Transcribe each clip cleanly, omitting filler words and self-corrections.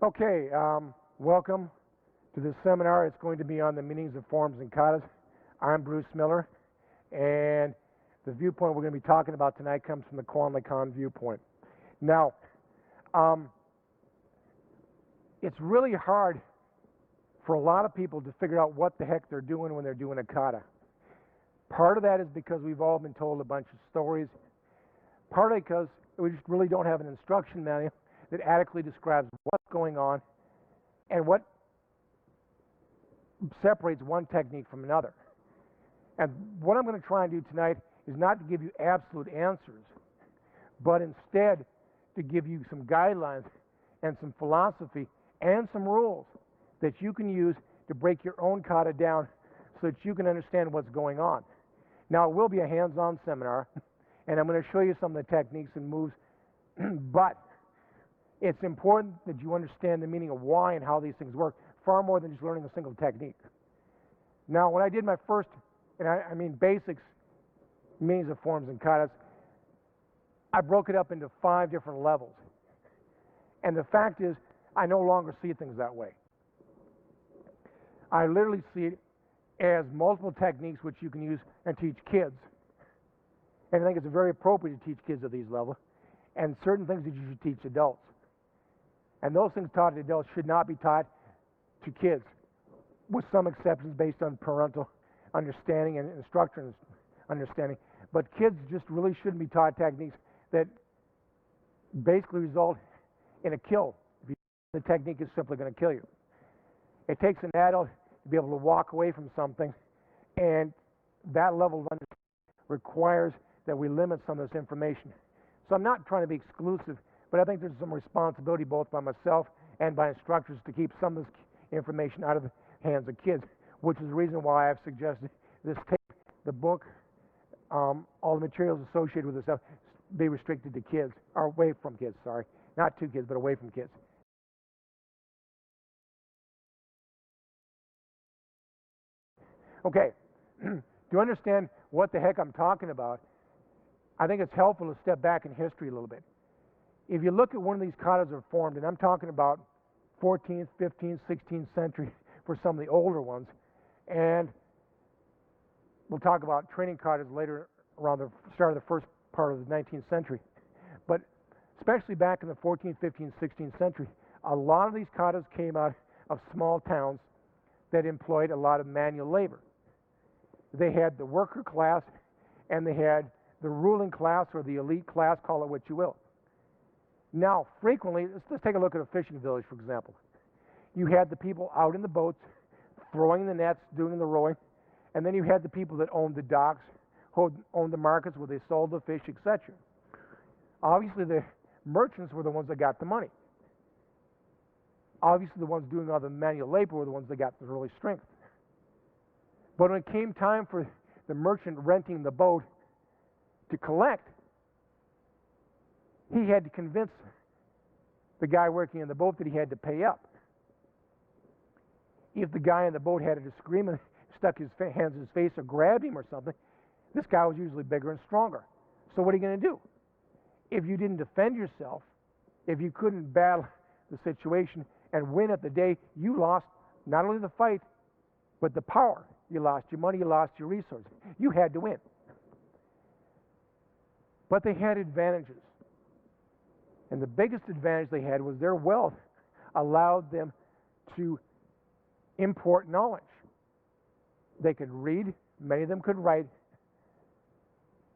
Okay, welcome to this seminar. It's going to be on the meanings of forms and katas. I'm Bruce Miller, and the viewpoint we're going to be talking about tonight comes from the Quan viewpoint. Now, it's really hard for a lot of people to figure out what the heck they're doing when they're doing a kata. Part of that is because we've all been told a bunch of stories. Partly because we just really don't have an instruction manual that adequately describes what's going on and what separates one technique from another. And what I'm going to try and do tonight is not to give you absolute answers, but instead to give you some guidelines and some philosophy and some rules that you can use to break your own kata down so that you can understand what's going on. Now, it will be a hands-on seminar, and I'm going to show you some of the techniques and moves, but it's important that you understand the meaning of why and how these things work, far more than just learning a single technique. Now, when I did my first, and I mean basics, meanings of forms and katas, I broke it up into 5 different levels. And the fact is, I no longer see things that way. I literally see it as multiple techniques which you can use and teach kids. And I think it's very appropriate to teach kids at these levels, and certain things that you should teach adults. And those things taught to adults should not be taught to kids, with some exceptions based on parental understanding and instructor understanding. But kids just really shouldn't be taught techniques that basically result in a kill. The technique is simply going to kill you. It takes an adult to be able to walk away from something, and that level of understanding requires that we limit some of this information. So I'm not trying to be exclusive, but I think there's some responsibility both by myself and by instructors to keep some of this information out of the hands of kids, which is the reason why I've suggested this tape, the book, all the materials associated with this stuff be restricted to kids, or away from kids, sorry. Not to kids, but away from kids. Okay, to understand what the heck I'm talking about, I think it's helpful to step back in history a little bit. If you look at one of these katas that are formed, and I'm talking about 14th, 15th, 16th century for some of the older ones, and we'll talk about training katas later around the start of the first part of the 19th century. But especially back in the 14th, 15th, 16th century, a lot of these katas came out of small towns that employed a lot of manual labor. They had the worker class, and they had the ruling class or the elite class, call it what you will. Now, frequently, let's take a look at a fishing village, for example. You had the people out in the boats, throwing the nets, doing the rowing, and then you had the people that owned the docks, who owned the markets where they sold the fish, etc. Obviously, the merchants were the ones that got the money. Obviously, the ones doing all the manual labor were the ones that got the early strength. But when it came time for the merchant renting the boat to collect, he had to convince the guy working in the boat that he had to pay up. If the guy in the boat had a disagreement, stuck his hands in his face or grabbed him or something, this guy was usually bigger and stronger. So what are you going to do? If you didn't defend yourself, if you couldn't battle the situation and win at the day, you lost not only the fight, but the power. You lost your money, you lost your resources. You had to win. But they had advantages. And the biggest advantage they had was their wealth allowed them to import knowledge. They could read, many of them could write,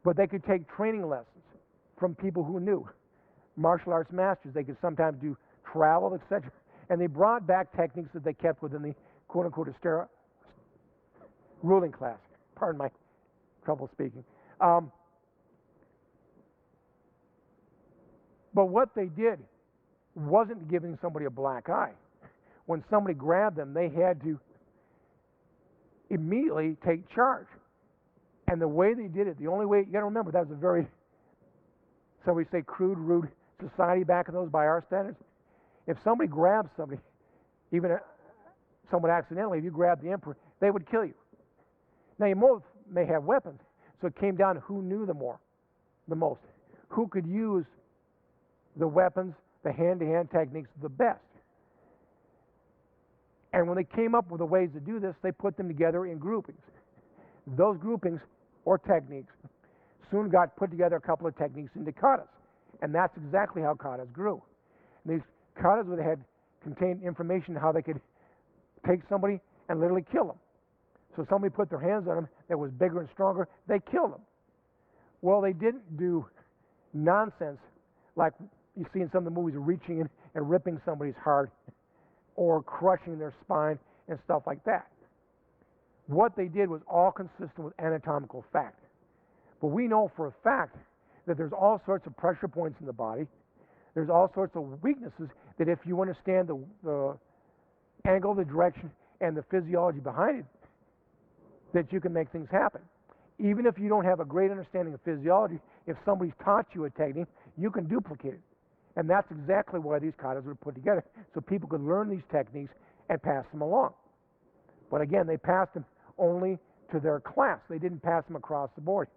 but they could take training lessons from people who knew. Martial arts masters, they could sometimes do travel, etc. And they brought back techniques that they kept within the quote-unquote ruling class. Pardon my trouble speaking. But what they did wasn't giving somebody a black eye. When somebody grabbed them, they had to immediately take charge. And the way they did it, the only way, you got to remember, that was a very, so we say, crude, rude society back in those by our standards. If somebody grabs somebody, even somewhat accidentally, if you grab the emperor, they would kill you. Now, you both may have weapons, so it came down to who knew the most, who could use the weapons, the hand-to-hand techniques the best. And when they came up with the ways to do this, they put them together in groupings. Those groupings, or techniques, soon got put together a couple of techniques into katas. And that's exactly how katas grew. And these katas had contained information how they could take somebody and literally kill them. So somebody put their hands on them that was bigger and stronger, they killed them. Well, they didn't do nonsense like you see in some of the movies, reaching in and ripping somebody's heart or crushing their spine and stuff like that. What they did was all consistent with anatomical fact. But we know for a fact that there's all sorts of pressure points in the body. There's all sorts of weaknesses that if you understand the angle, the direction, and the physiology behind it, that you can make things happen. Even if you don't have a great understanding of physiology, if somebody's taught you a technique, you can duplicate it. And that's exactly why these katas were put together, so people could learn these techniques and pass them along. But again, they passed them only to their class. They didn't pass them across the board.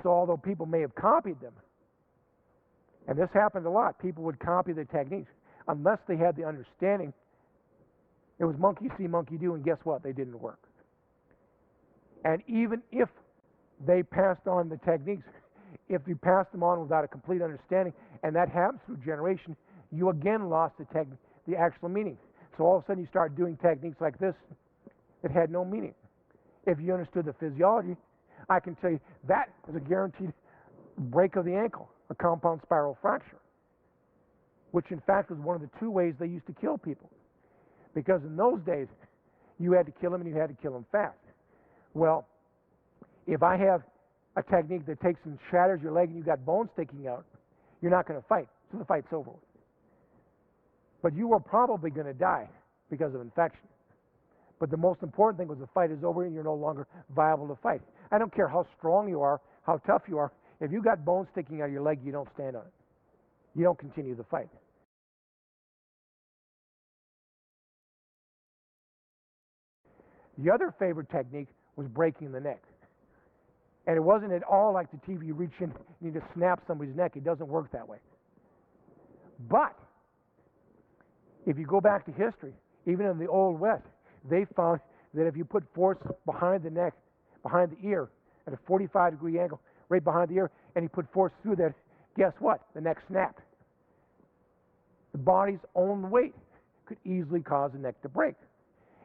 So although people may have copied them, and this happened a lot, people would copy the techniques unless they had the understanding. It was monkey see, monkey do, and guess what? They didn't work. And even if they passed on the techniques, if you passed them on without a complete understanding, and that happens through generation, you again lost the actual meaning. So all of a sudden you start doing techniques like this that had no meaning. If you understood the physiology, I can tell you that is a guaranteed break of the ankle, a compound spiral fracture, which in fact was one of the two ways they used to kill people. Because in those days, you had to kill them and you had to kill them fast. Well, if I have a technique that takes and shatters your leg and you've got bones sticking out, you're not going to fight, so the fight's over with. But you were probably going to die because of infection. But the most important thing was the fight is over and you're no longer viable to fight. I don't care how strong you are, how tough you are. If you got bones sticking out of your leg, you don't stand on it. You don't continue the fight. The other favorite technique was breaking the neck. And it wasn't at all like the TV, you reach in and you just snap somebody's neck. It doesn't work that way. But if you go back to history, even in the Old West, they found that if you put force behind the neck, behind the ear, at a 45-degree angle, right behind the ear, and you put force through that, guess what? The neck snapped. The body's own weight could easily cause the neck to break.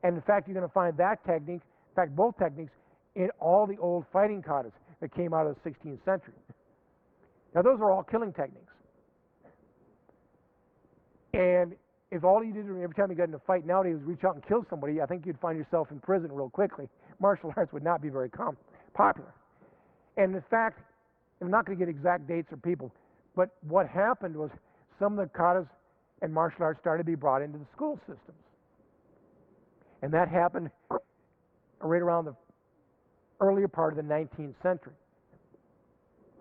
And in fact, you're going to find that technique, in fact, both techniques, in all the old fighting katas that came out of the 16th century. Now, those are all killing techniques. And if all you did every time you got in a fight nowadays was reach out and kill somebody, I think you'd find yourself in prison real quickly. Martial arts would not be very popular. And in fact, I'm not going to get exact dates or people, but what happened was some of the katas and martial arts started to be brought into the school systems. And that happened right around the earlier part of the 19th century.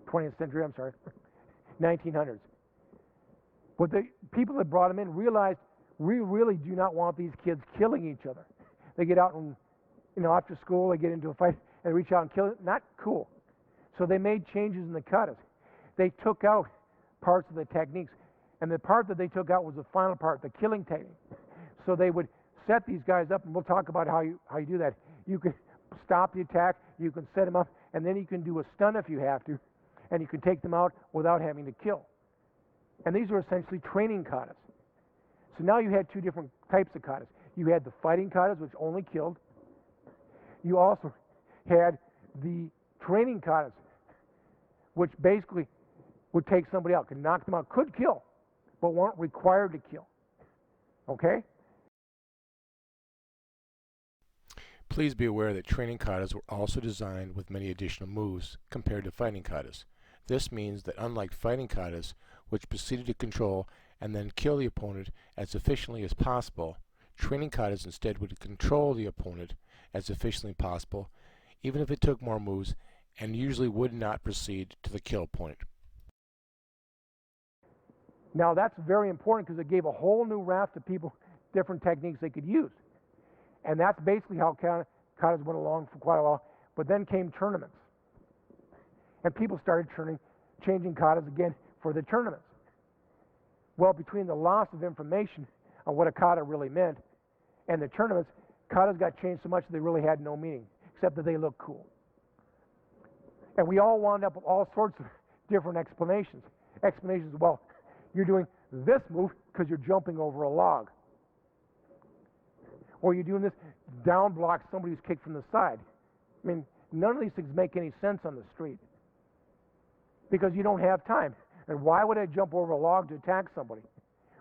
20th century, 1900s. But the people that brought them in realized we really do not want these kids killing each other. They get out and, after school, they get into a fight and reach out and kill it. Not cool. So they made changes in the katas. They took out parts of the techniques. And the part that they took out was the final part, the killing technique. So they would set these guys up, and we'll talk about how you do that. You can stop the attack, you can set them up, and then you can do a stun if you have to, and you can take them out without having to kill. And these are essentially training katas. So now you had two different types of katas. You had the fighting katas, which only killed. You also had the training katas, which basically would take somebody out, could knock them out, could kill, but weren't required to kill. Okay? Please be aware that training katas were also designed with many additional moves compared to fighting katas. This means that unlike fighting katas, which proceeded to control and then kill the opponent as efficiently as possible, training katas instead would control the opponent as efficiently as possible, even if it took more moves, and usually would not proceed to the kill point. Now that's very important because it gave a whole new raft of people different techniques they could use. And that's basically how katas went along for quite a while. But then came tournaments. And people started changing katas again for the tournaments. Well, between the loss of information on what a kata really meant and the tournaments, katas got changed so much they really had no meaning, except that they look cool. And we all wound up with all sorts of different explanations. Explanations, well, you're doing this move because you're jumping over a log. Or you're doing this down block somebody who's kicked from the side. I mean, none of these things make any sense on the street because you don't have time. And why would I jump over a log to attack somebody?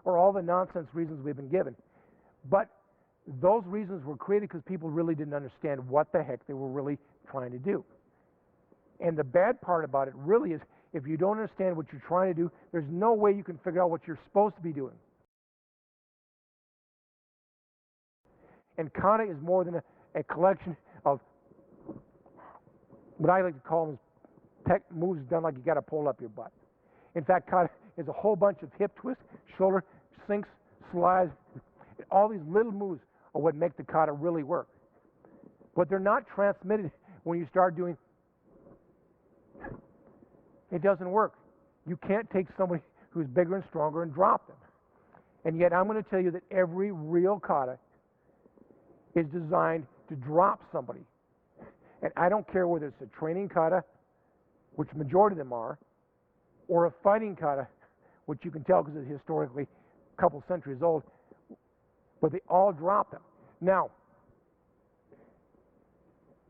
Or all the nonsense reasons we've been given. But those reasons were created because people really didn't understand what the heck they were really trying to do. And the bad part about it really is if you don't understand what you're trying to do, there's no way you can figure out what you're supposed to be doing. And kata is more than a collection of what I like to call them moves done like you got to pull up your butt. In fact, kata is a whole bunch of hip twists, shoulder sinks, slides. All these little moves are what make the kata really work. But they're not transmitted when you start doing. It doesn't work. You can't take somebody who's bigger and stronger and drop them. And yet I'm going to tell you that every real kata is designed to drop somebody. And I don't care whether it's a training kata, which majority of them are, or a fighting kata, which you can tell because it's historically a couple centuries old, but they all drop them. Now,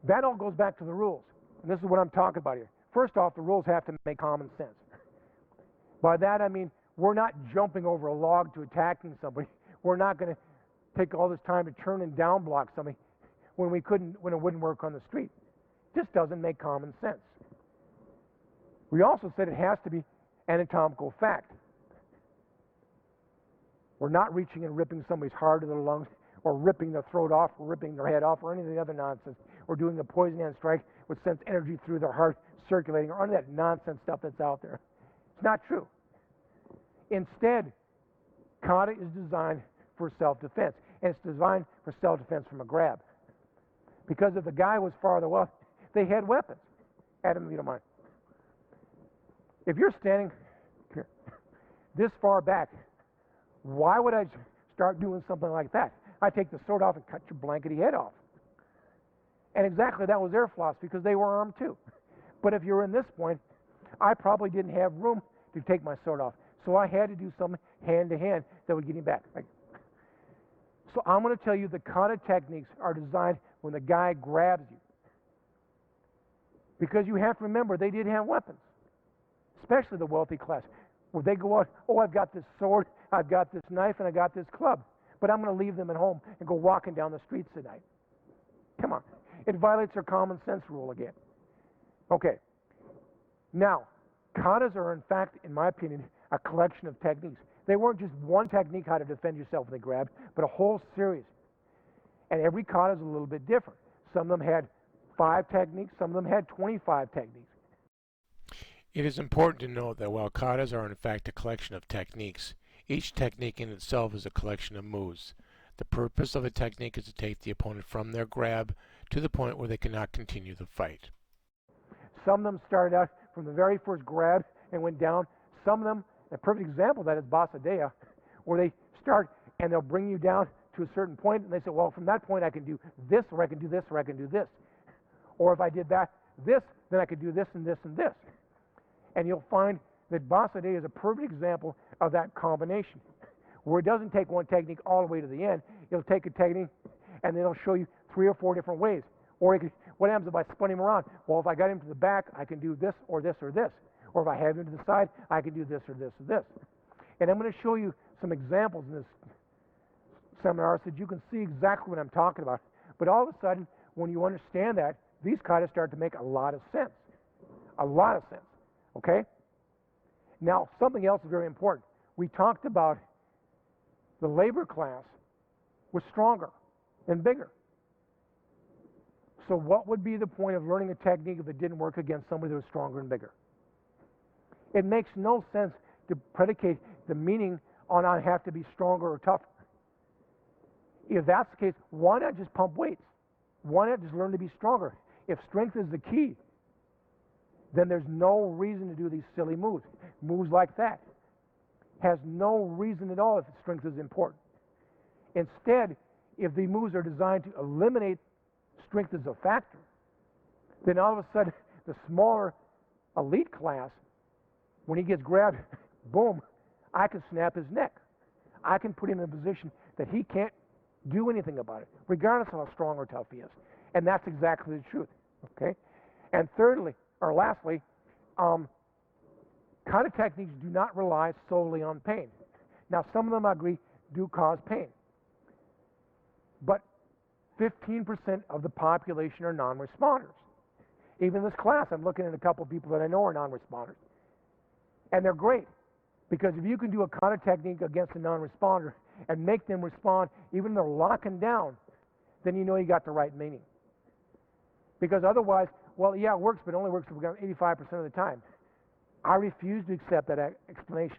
that all goes back to the rules. And this is what I'm talking about here. First off, the rules have to make common sense. By that I mean we're not jumping over a log to attacking somebody. We're not going to take all this time to turn and down block somebody when it wouldn't work on the street. This doesn't make common sense. We also said it has to be anatomical fact. We're not reaching and ripping somebody's heart or their lungs, or ripping their throat off, or ripping their head off, or any of the other nonsense, or doing a poison hand strike which sends energy through their heart circulating, or any of that nonsense stuff that's out there. It's not true. Instead, kata is designed for self-defense, and it's designed for self-defense from a grab. Because if the guy was farther off, they had weapons. Adam, if you don't mind. If you're standing here, this far back, why would I start doing something like that? I take the sword off and cut your blankety head off. And exactly that was their philosophy because they were armed too. But if you're in this point, I probably didn't have room to take my sword off. So I had to do something hand to hand that would get him back. So I'm going to tell you the kata techniques are designed when the guy grabs you. Because you have to remember they did have weapons, especially the wealthy class. Where they go out, oh, I've got this sword, I've got this knife, and I got this club. But I'm going to leave them at home and go walking down the streets tonight. Come on. It violates their common sense rule again. Okay. Now, katas are, in fact, in my opinion, a collection of techniques. They weren't just one technique how to defend yourself when they grabbed, but a whole series. And every kata is a little bit different. Some of them had 5 techniques, some of them had 25 techniques. It is important to note that while katas are in fact a collection of techniques, each technique in itself is a collection of moves. The purpose of a technique is to take the opponent from their grab to the point where they cannot continue the fight. Some of them started out from the very first grab and went down. Some of them, a perfect example of that is Basadea, where they start and they'll bring you down to a certain point and they say, well, from that point I can do this, or I can do this, or I can do this. Or if I did this, then I could do this and this and this. And you'll find that Basadea is a perfect example of that combination, where it doesn't take one technique all the way to the end. It'll take a technique and then it'll show you 3 or 4 different ways. Or what happens if I spun him around? Well, if I got him to the back, I can do this or this or this. Or if I have him to the side, I can do this or this or this. And I'm going to show you some examples in this seminar so that you can see exactly what I'm talking about. But all of a sudden, when you understand that, these katas start to make a lot of sense. A lot of sense. Okay? Now, something else is very important. We talked about the labor class was stronger and bigger. So what would be the point of learning a technique if it didn't work against somebody that was stronger and bigger? It makes no sense to predicate the meaning on I have to be stronger or tougher. If that's the case, why not just pump weights? Why not just learn to be stronger? If strength is the key, then there's no reason to do these silly moves. Moves like that has no reason at all if strength is important. Instead, if the moves are designed to eliminate strength as a factor, then all of a sudden the smaller elite class, when he gets grabbed, boom, I can snap his neck. I can put him in a position that he can't do anything about it, regardless of how strong or tough he is. And that's exactly the truth. Okay? And thirdly, or lastly, Kata techniques do not rely solely on pain. Now, some of them, I agree, do cause pain. But 15% of the population are non-responders. Even in this class, I'm looking at a couple of people that I know are non-responders. And they're great, because if you can do a Kata technique against a non-responder and make them respond, even though they're locking down, then you know you got the right meaning. Because otherwise, well, yeah, it works, but it only works 85% of the time. I refuse to accept that explanation.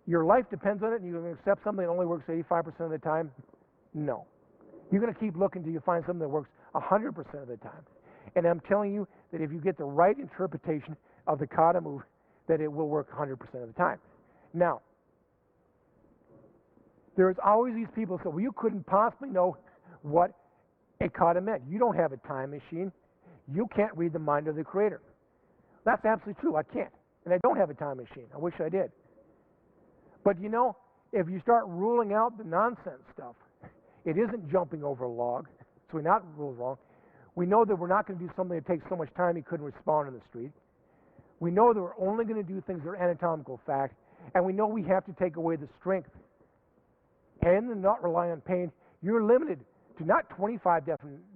Your life depends on it, and you're going to accept something that only works 85% of the time? No. You're going to keep looking until you find something that works 100% of the time. And I'm telling you that if you get the right interpretation of the Kata move, that it will work 100% of the time. Now, there's always these people who say, well, you couldn't possibly know what a Kata meant. You don't have a time machine. You can't read the mind of the creator. That's absolutely true. I can't. And I don't have a time machine. I wish I did. But you know, if you start ruling out the nonsense stuff, it isn't jumping over a log, so we're not ruled wrong. We know that we're not going to do something that takes so much time he couldn't respond in the street. We know that we're only going to do things that are anatomical fact, and we know we have to take away the strength and not rely on pain. You're limited to not 25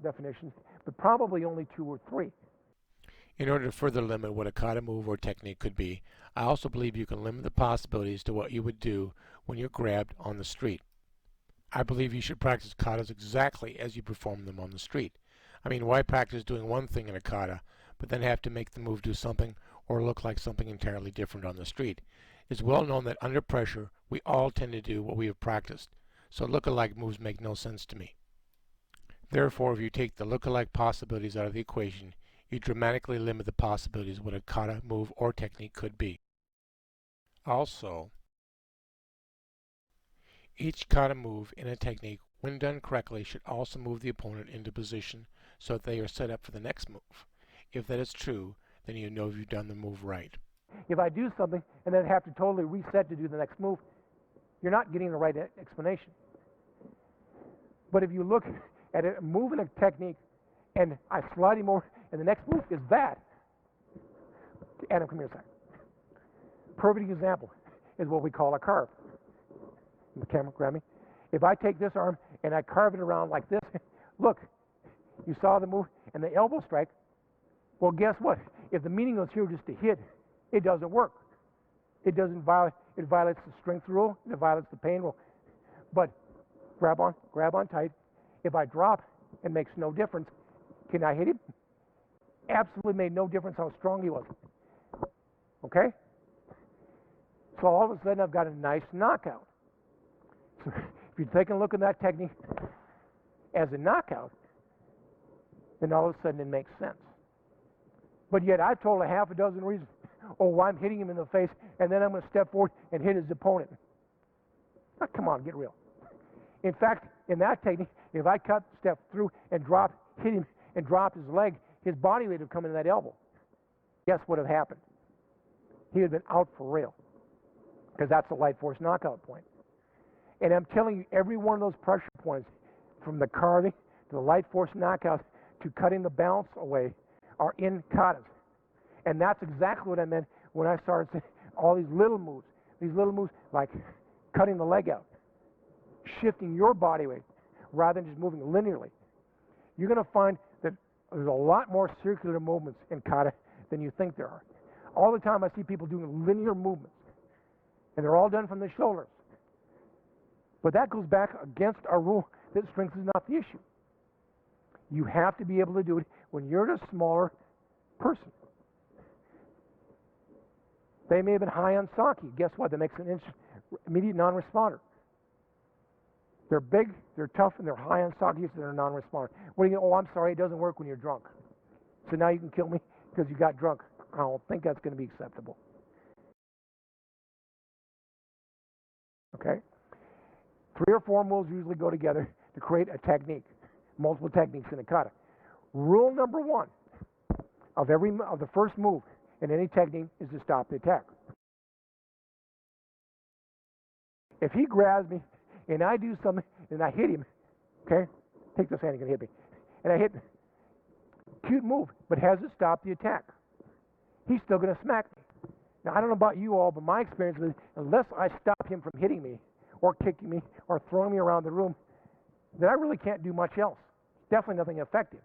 definitions, but probably only 2 or 3. In order to further limit what a Kata move or technique could be, I also believe you can limit the possibilities to what you would do when you're grabbed on the street. I believe you should practice katas exactly as you perform them on the street. I mean, why practice doing one thing in a kata, but then have to make the move do something or look like something entirely different on the street? It's well known that under pressure, we all tend to do what we have practiced, so look-alike moves make no sense to me. Therefore, if you take the look-alike possibilities out of the equation, you dramatically limit the possibilities of what a kata move or technique could be. Also, each kata move in a technique, when done correctly, should also move the opponent into position so that they are set up for the next move. If that is true, then you know you've done the move right. If I do something and then have to totally reset to do the next move, you're not getting the right explanation. But if you look at a move and a technique, and I slide him over, and the next move is that. Adam, come here a second. Perfect example is what we call a carve. The camera, grab me. If I take this arm and I carve it around like this, look, you saw the move and the elbow strike. Well, guess what? If the meaning was here just to hit, it doesn't work. It doesn't violate. It violates the strength rule. It violates the pain rule. But grab on tight. If I drop, it makes no difference. Can I hit him? Absolutely made no difference how strong he was. Okay? So all of a sudden I've got a nice knockout. So if you take a look at that technique as a knockout, then all of a sudden it makes sense. But yet I've told a half a dozen reasons. Oh, why I'm hitting him in the face, and then I'm going to step forward and hit his opponent. Now, come on, get real. In fact, in that technique, if I step through and hit him and drop his leg, his body weight would come into that elbow. Guess what would have happened? He would have been out for real, because that's a light force knockout point. And I'm telling you, every one of those pressure points, from the carving to the light force knockout to cutting the balance away, are in katas. And that's exactly what I meant when I started saying all these little moves like cutting the leg out, shifting your body weight rather than just moving linearly. You're going to find that there's a lot more circular movements in kata than you think there are. All the time I see people doing linear movements, and they're all done from the shoulders. But that goes back against our rule that strength is not the issue. You have to be able to do it when you're a smaller person. They may have been high on sake. Guess what? That makes an immediate non-responder. They're big, they're tough, and they're high on sake, so they're a non-responder. What do you go, oh, I'm sorry, it doesn't work when you're drunk. So now you can kill me because you got drunk. I don't think that's going to be acceptable. Okay? 3 or 4 moves usually go together to create a technique, multiple techniques in a kata. Rule number 1 of the first move in any technique is to stop the attack. If he grabs me and I do something and I hit him, okay, take this hand, you're going to hit me, and I hit, cute move, but has to stop the attack. He's still going to smack me. Now, I don't know about you all, but my experience is unless I stop him from hitting me or kicking me or throwing me around the room, then I really can't do much else. Definitely nothing effective.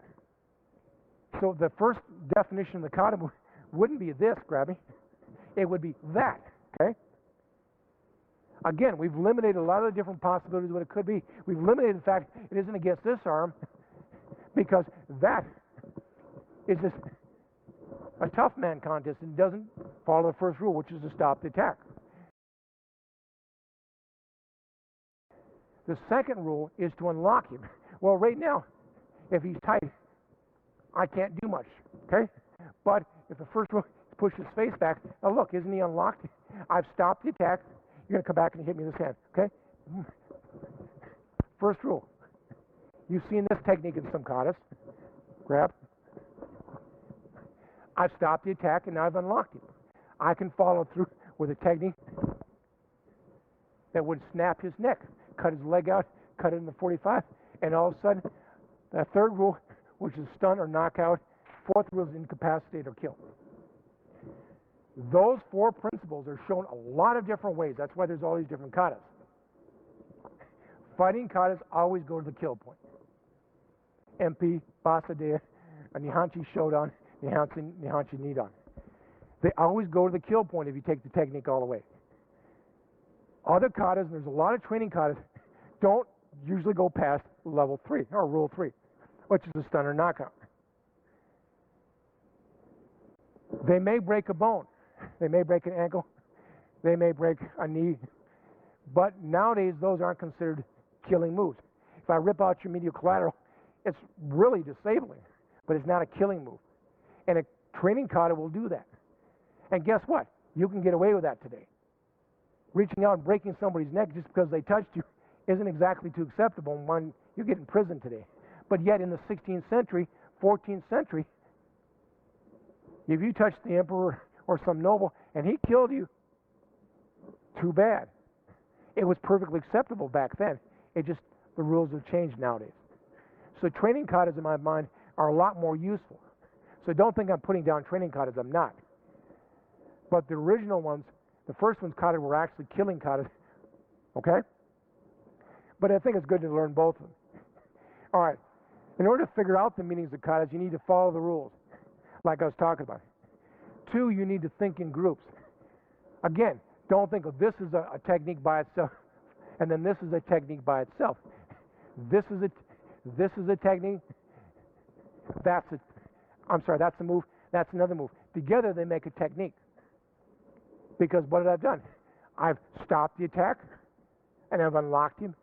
So the first definition of the kata move wouldn't be this, grab me. It would be that, okay? Again, we've eliminated a lot of the different possibilities of what it could be. We've eliminated the fact it isn't against this arm because that is just a tough man contest and doesn't follow the first rule, which is to stop the attack. The second rule is to unlock him. Well, right now, if he's tight, I can't do much, okay? But if the first rule is push his face back, now look, isn't he unlocked? I've stopped the attack. You're going to come back and hit me in this hand, okay? First rule. You've seen this technique in some katas. Grab. I've stopped the attack and now I've unlocked him. I can follow through with a technique that would snap his neck, cut his leg out, cut it in the 45, and all of a sudden, the third rule, which is stun or knockout, fourth rule is incapacitate or kill. Those 4 principles are shown a lot of different ways. That's why there's all these different katas. Fighting katas always go to the kill point. MP, Basadea, Nihanchi Shodan, Nihanchi Nidan. They always go to the kill point if you take the technique all the way. Other katas, and there's a lot of training katas, don't usually go past level 3, or rule 3, which is a stun or knockout. They may break a bone. They may break an ankle. They may break a knee. But nowadays, those aren't considered killing moves. If I rip out your medial collateral, it's really disabling, but it's not a killing move. And a training kata will do that. And guess what? You can get away with that today. Reaching out and breaking somebody's neck just because they touched you isn't exactly too acceptable when you get in prison today. But yet in the 16th century, 14th century, if you touched the emperor or some noble and he killed you, too bad. It was perfectly acceptable back then. The rules have changed nowadays. So training katas, in my mind, are a lot more useful. So don't think I'm putting down training katas. I'm not. But the original ones, the first ones kata were actually killing katas. Okay? But I think it's good to learn both of them. All right. In order to figure out the meanings of katas, you need to follow the rules, like I was talking about. 2, you need to think in groups. Again, don't think of this as a technique by itself, and then this is a technique by itself. This is a technique. That's a move. That's another move. Together they make a technique. Because what have I done? I've stopped the attack, and I've unlocked him,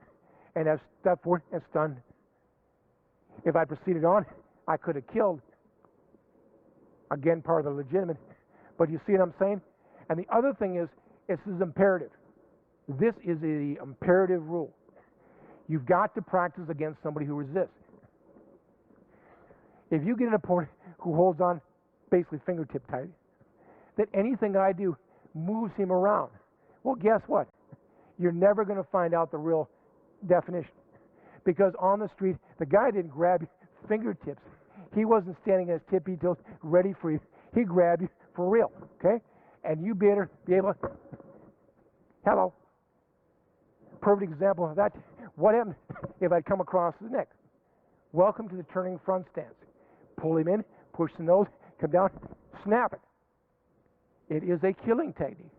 and I've stepped forward and stunned. If I proceeded on, I could have killed. Again, part of the legitimate. But you see what I'm saying? And the other thing is, this is imperative. This is the imperative rule. You've got to practice against somebody who resists. If you get an opponent who holds on basically fingertip tight, that anything I do moves him around, well, guess what? You're never going to find out the real definition. Because on the street, the guy didn't grab your fingertips. He wasn't standing at his tippy toes ready for you. He grabbed you for real, okay? And you better be able to, hello. Perfect example of that. What happened if I'd come across his neck? Welcome to the turning front stance. Pull him in, push the nose, come down, snap it. It is a killing technique.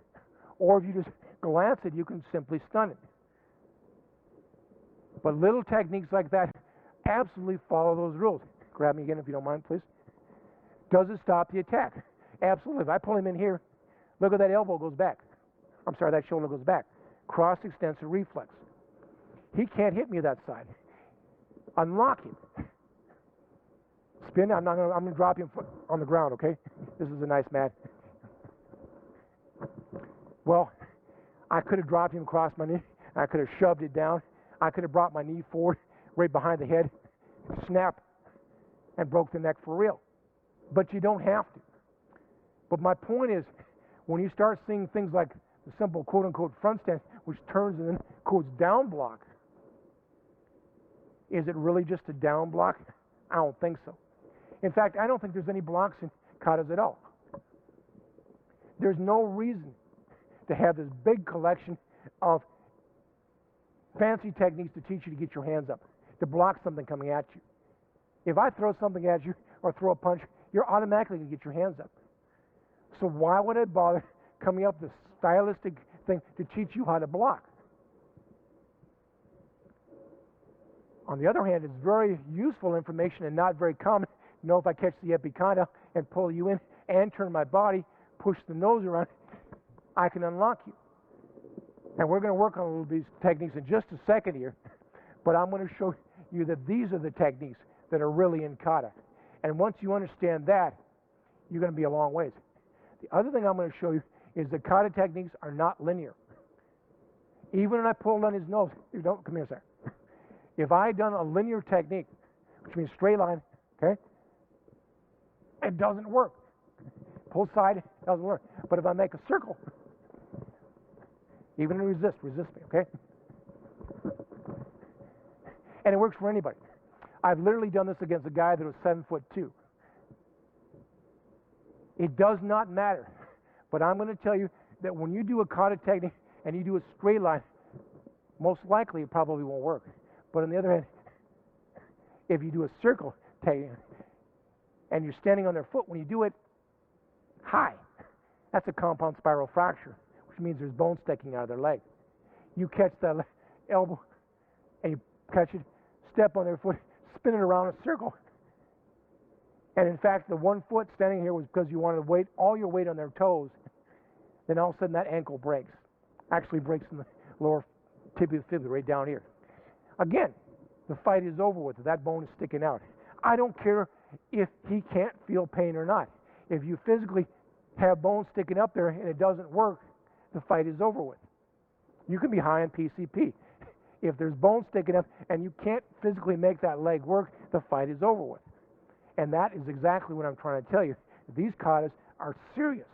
Or if you just glance it, you can simply stun it. But little techniques like that absolutely follow those rules. Grab me again if you don't mind, please. Does it stop the attack? Absolutely. If I pull him in here, look at that elbow goes back. I'm sorry, that shoulder goes back. Cross extensor reflex. He can't hit me that side. Unlock him. Spin. I'm gonna drop him on the ground, okay? This is a nice mat. Well, I could have dropped him across my knee. I could have shoved it down. I could have brought my knee forward right behind the head, snap, and broke the neck for real. But you don't have to. But my point is, when you start seeing things like the simple quote-unquote front stance, which turns and then quotes down block, is it really just a down block? I don't think so. In fact, I don't think there's any blocks in katas at all. There's no reason to have this big collection of fancy techniques to teach you to get your hands up, to block something coming at you. If I throw something at you or throw a punch, you're automatically going to get your hands up. So why would I bother coming up with this stylistic thing to teach you how to block? On the other hand, it's very useful information and not very common. You know, if I catch the epicondyle and pull you in and turn my body, push the nose around, I can unlock you. And we're going to work on a little of these techniques in just a second here, but I'm going to show you that these are the techniques that are really in kata. And once you understand that, you're going to be a long ways. The other thing I'm going to show you is that kata techniques are not linear. Even when I pulled on his nose, don't come here, sir. If I had done a linear technique, which means straight line, okay, it doesn't work. Pull side, doesn't work. But if I make a circle, even resist me, okay? And it works for anybody. I've literally done this against a guy that was 7'2". It does not matter. But I'm going to tell you that when you do a kata technique and you do a straight line, most likely it probably won't work. But on the other hand, if you do a circle technique and you're standing on their foot when you do it high, that's a compound spiral fracture, which means there's bone sticking out of their leg. You catch that elbow and you catch it, step on their foot, spin it around a circle. And in fact, the 1 foot standing here was because you wanted to weight all your weight on their toes. Then all of a sudden that ankle breaks. Actually breaks in the lower tibia fibula right down here. Again, the fight is over with. That bone is sticking out. I don't care if he can't feel pain or not. If you physically have bones sticking up there and it doesn't work, the fight is over with. You can be high on PCP. If there's bones sticking up and you can't physically make that leg work, the fight is over with. And that is exactly what I'm trying to tell you. These katas are serious.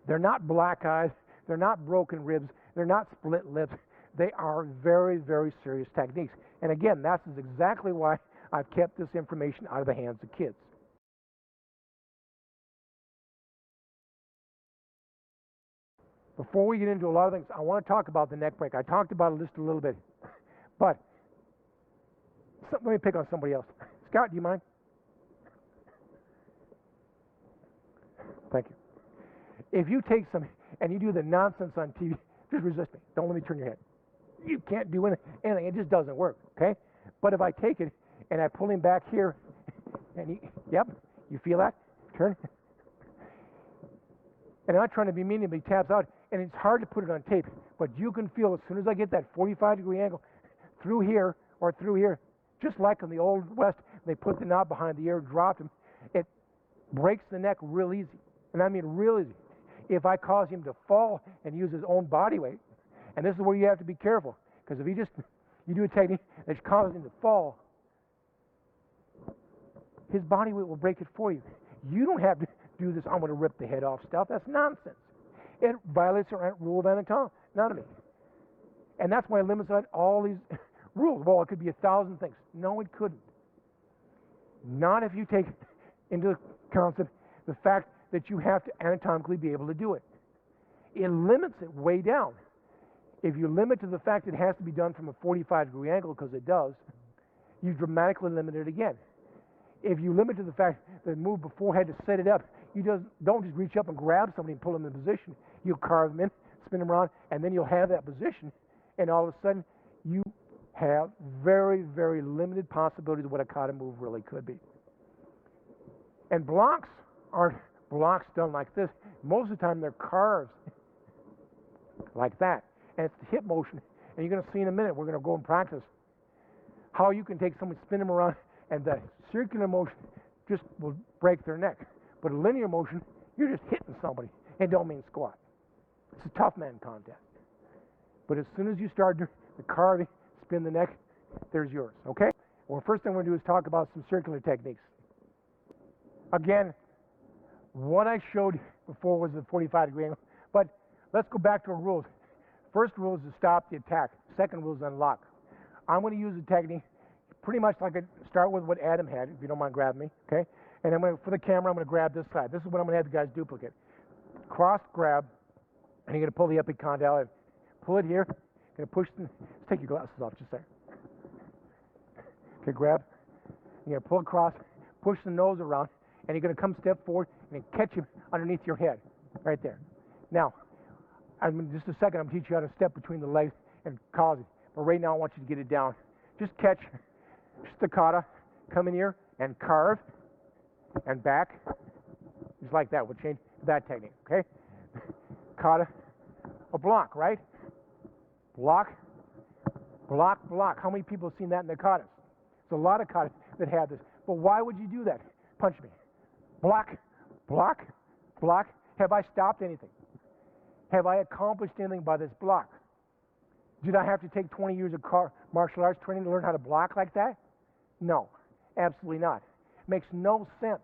They're not black eyes. They're not broken ribs. They're not split lips. They are very, very serious techniques. And again, that's exactly why I've kept this information out of the hands of kids. Before we get into a lot of things, I want to talk about the neck break. I talked about it just a little bit. But let me pick on somebody else. Scott, do you mind? Thank you. If you take some and you do the nonsense on TV, just resist me. Don't let me turn your head. You can't do anything. It just doesn't work, okay? But if I take it and I pull him back here, and yep, you feel that? Turn. And I'm not trying to be mean, but he taps out, and it's hard to put it on tape, but you can feel as soon as I get that 45-degree angle through here or through here, just like in the Old West, they put the knob behind the ear, dropped him, it breaks the neck real easy. And I mean real easy. If I cause him to fall and use his own body weight, and this is where you have to be careful, because if you do a technique that causes him to fall, his body weight will break it for you. You don't have to do this, I'm going to rip the head off stuff. That's nonsense. It violates the rule of anatomy. And that's why it limits on all these rules. Well, it could be 1,000 things. No, it couldn't. Not if you take into concept the fact that you have to anatomically be able to do it. It limits it way down. If you limit to the fact it has to be done from a 45-degree angle, because it does, you dramatically limit it again. If you limit to the fact that move beforehand to set it up, you don't just reach up and grab somebody and pull them in position. You'll carve them in, spin them around, and then you'll have that position, and all of a sudden you have very, very limited possibilities of what a kata move really could be. And blocks aren't blocks done like this. Most of the time they're carves like that. And it's the hip motion. And you're going to see in a minute, we're going to go and practice how you can take someone, spin them around, and the circular motion just will break their neck. But a linear motion, you're just hitting somebody and don't mean squat. It's a tough man contest. But as soon as you start the carving, spin the neck, there's yours, okay? Well, first thing we're going to do is talk about some circular techniques. Again, what I showed before was the 45-degree angle, but let's go back to our rules. First rule is to stop the attack. Second rule is unlock. I'm going to use a technique pretty much like I start with what Adam had, if you don't mind grabbing me, okay? And for the camera, I'm going to grab this side. This is what I'm going to have the guys duplicate. Cross grab, and you're going to pull the epicondyle in. Pull it here. You're going to push let's take your glasses off just a second. Okay, grab. You're going to pull across, push the nose around, and you're going to come step forward and catch him underneath your head, right there. Now, just a second, I'm going to teach you how to step between the legs and cause it. But right now, I want you to get it down. Just catch, just the kata, come in here and carve and back, just like that. We'll change that technique, okay? Kata, a block, right? Block, block, block. How many people have seen that in their katas? There's a lot of katas that have this. But why would you do that? Punch me. Block, block, block. Have I stopped anything? Have I accomplished anything by this block? Did I have to take 20 years of martial arts training to learn how to block like that? No, absolutely not. It makes no sense.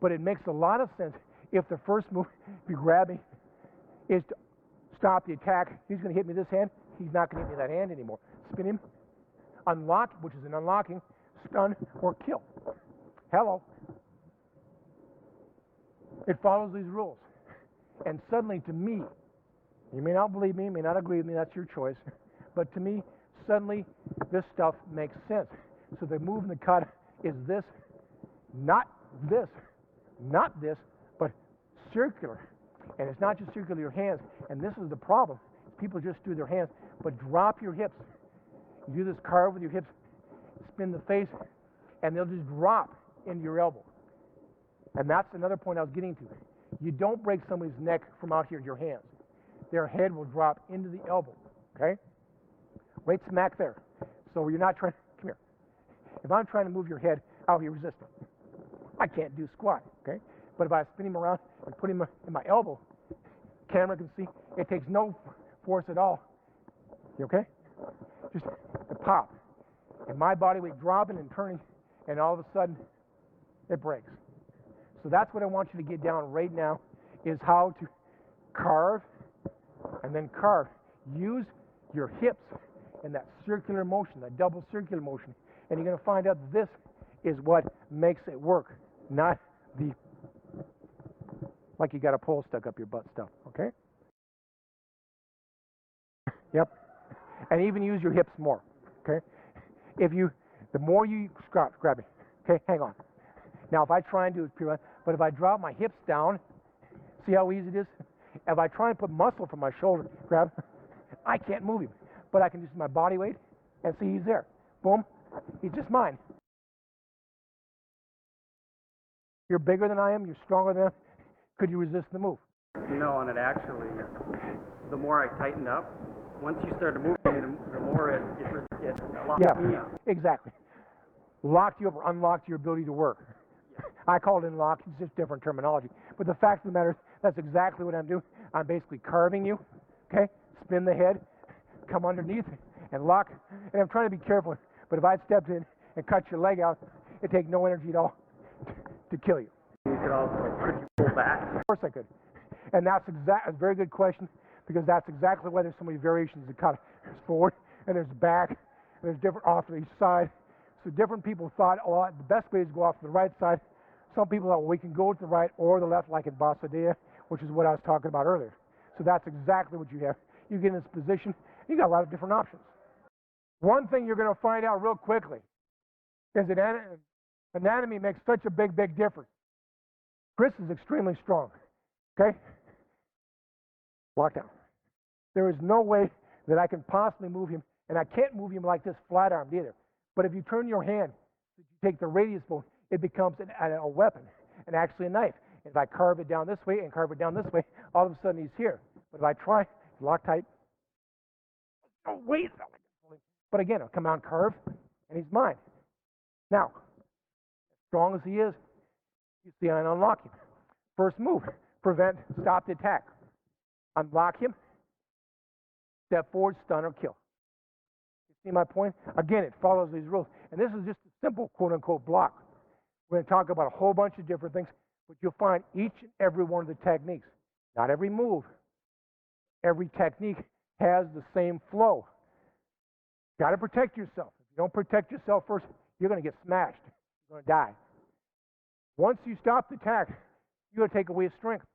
But it makes a lot of sense if the first move, if you grab me, is to stop the attack. He's going to hit me this hand. He's not going to hit me that hand anymore. Spin him. Unlock, which is an unlocking, stun, or kill. Hello. It follows these rules. And suddenly, to me, you may not believe me, may not agree with me, that's your choice, but to me, suddenly, this stuff makes sense. So the move in the kata is this, not this, not this, but circular. And it's not just circular your hands, and this is the problem. People just do their hands, but drop your hips. You do this carve with your hips, spin the face, and they'll just drop into your elbow. And that's another point I was getting to. You don't break somebody's neck from out here, your hands. Their head will drop into the elbow, okay? Right smack there. So you're not trying, come here. If I'm trying to move your head out here, resist it. I can't do squat, okay? But if I spin him around and put him in my elbow, camera can see, it takes no force at all. You okay? Just a pop. And my body weight dropping and turning, and all of a sudden, it breaks. So that's what I want you to get down right now, is how to carve and then carve. Use your hips in that circular motion, that double circular motion. And you're going to find out this is what makes it work, not the, like you got a pole stuck up your butt stuff, okay? Yep. And even use your hips more, okay? The more you grab me, okay, hang on. Now, if I try and do it, but if I drop my hips down, see how easy it is? If I try and put muscle from my shoulder, grab, I can't move him. But I can use my body weight and see he's there. Boom, he's just mine. You're bigger than I am, you're stronger than I am. Could you resist the move? No, and it actually, the more I tightened up, once you started moving, the more it locked me up. Exactly. Locked you up or unlocked your ability to work. I call it unlock, it's just different terminology. But the fact of the matter is, that's exactly what I'm doing. I'm basically carving you, okay? Spin the head, come underneath, and lock. And I'm trying to be careful, but if I'd stepped in and cut your leg out, it'd take no energy at all to kill you. You could also, could you pull back? Of course I could. And that's a very good question, because that's exactly why there's so many variations of kata. There's forward, and there's back, and there's different off to each side. So different people thought a lot, the best way is to go off to the right side. Some people thought, well, we can go to the right or the left, like in Basadea, which is what I was talking about earlier. So that's exactly what you have. You get in this position, you got a lot of different options. One thing you're going to find out real quickly is that anatomy makes such a big, big difference. Chris is extremely strong, okay? Lockdown. There is no way that I can possibly move him, and I can't move him like this flat-armed either. But if you turn your hand, you take the radius bone, it becomes a weapon, and actually a knife. If I carve it down this way and carve it down this way, all of a sudden he's here. But if I try, lock tight. Oh, wait. But again, I'll come out and carve, and he's mine. Now, as strong as he is, you see I unlock him. First move, prevent, stop the attack. Unlock him, step forward, stun or kill. See my point? Again, it follows these rules. And this is just a simple quote-unquote block. We're going to talk about a whole bunch of different things, but you'll find each and every one of the techniques, not every move, every technique has the same flow. Got to protect yourself. If you don't protect yourself first, you're going to get smashed. You're going to die. Once you stop the attack, you're going to take away his strength.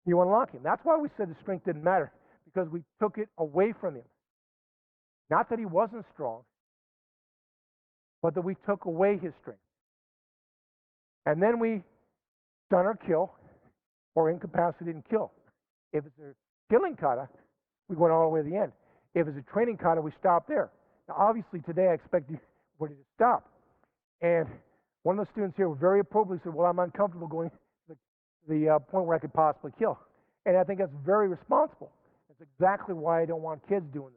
You unlock him. That's why we said the strength didn't matter, because we took it away from him. Not that he wasn't strong, but that we took away his strength. And then we stun or kill, or incapacitate and kill. If it's a killing kata, we went all the way to the end. If it's a training kata, we stop there. Now, obviously, today I expect everybody to stop. And one of the students here very appropriately said, well, I'm uncomfortable going to the point where I could possibly kill. And I think that's very responsible. That's exactly why I don't want kids doing this.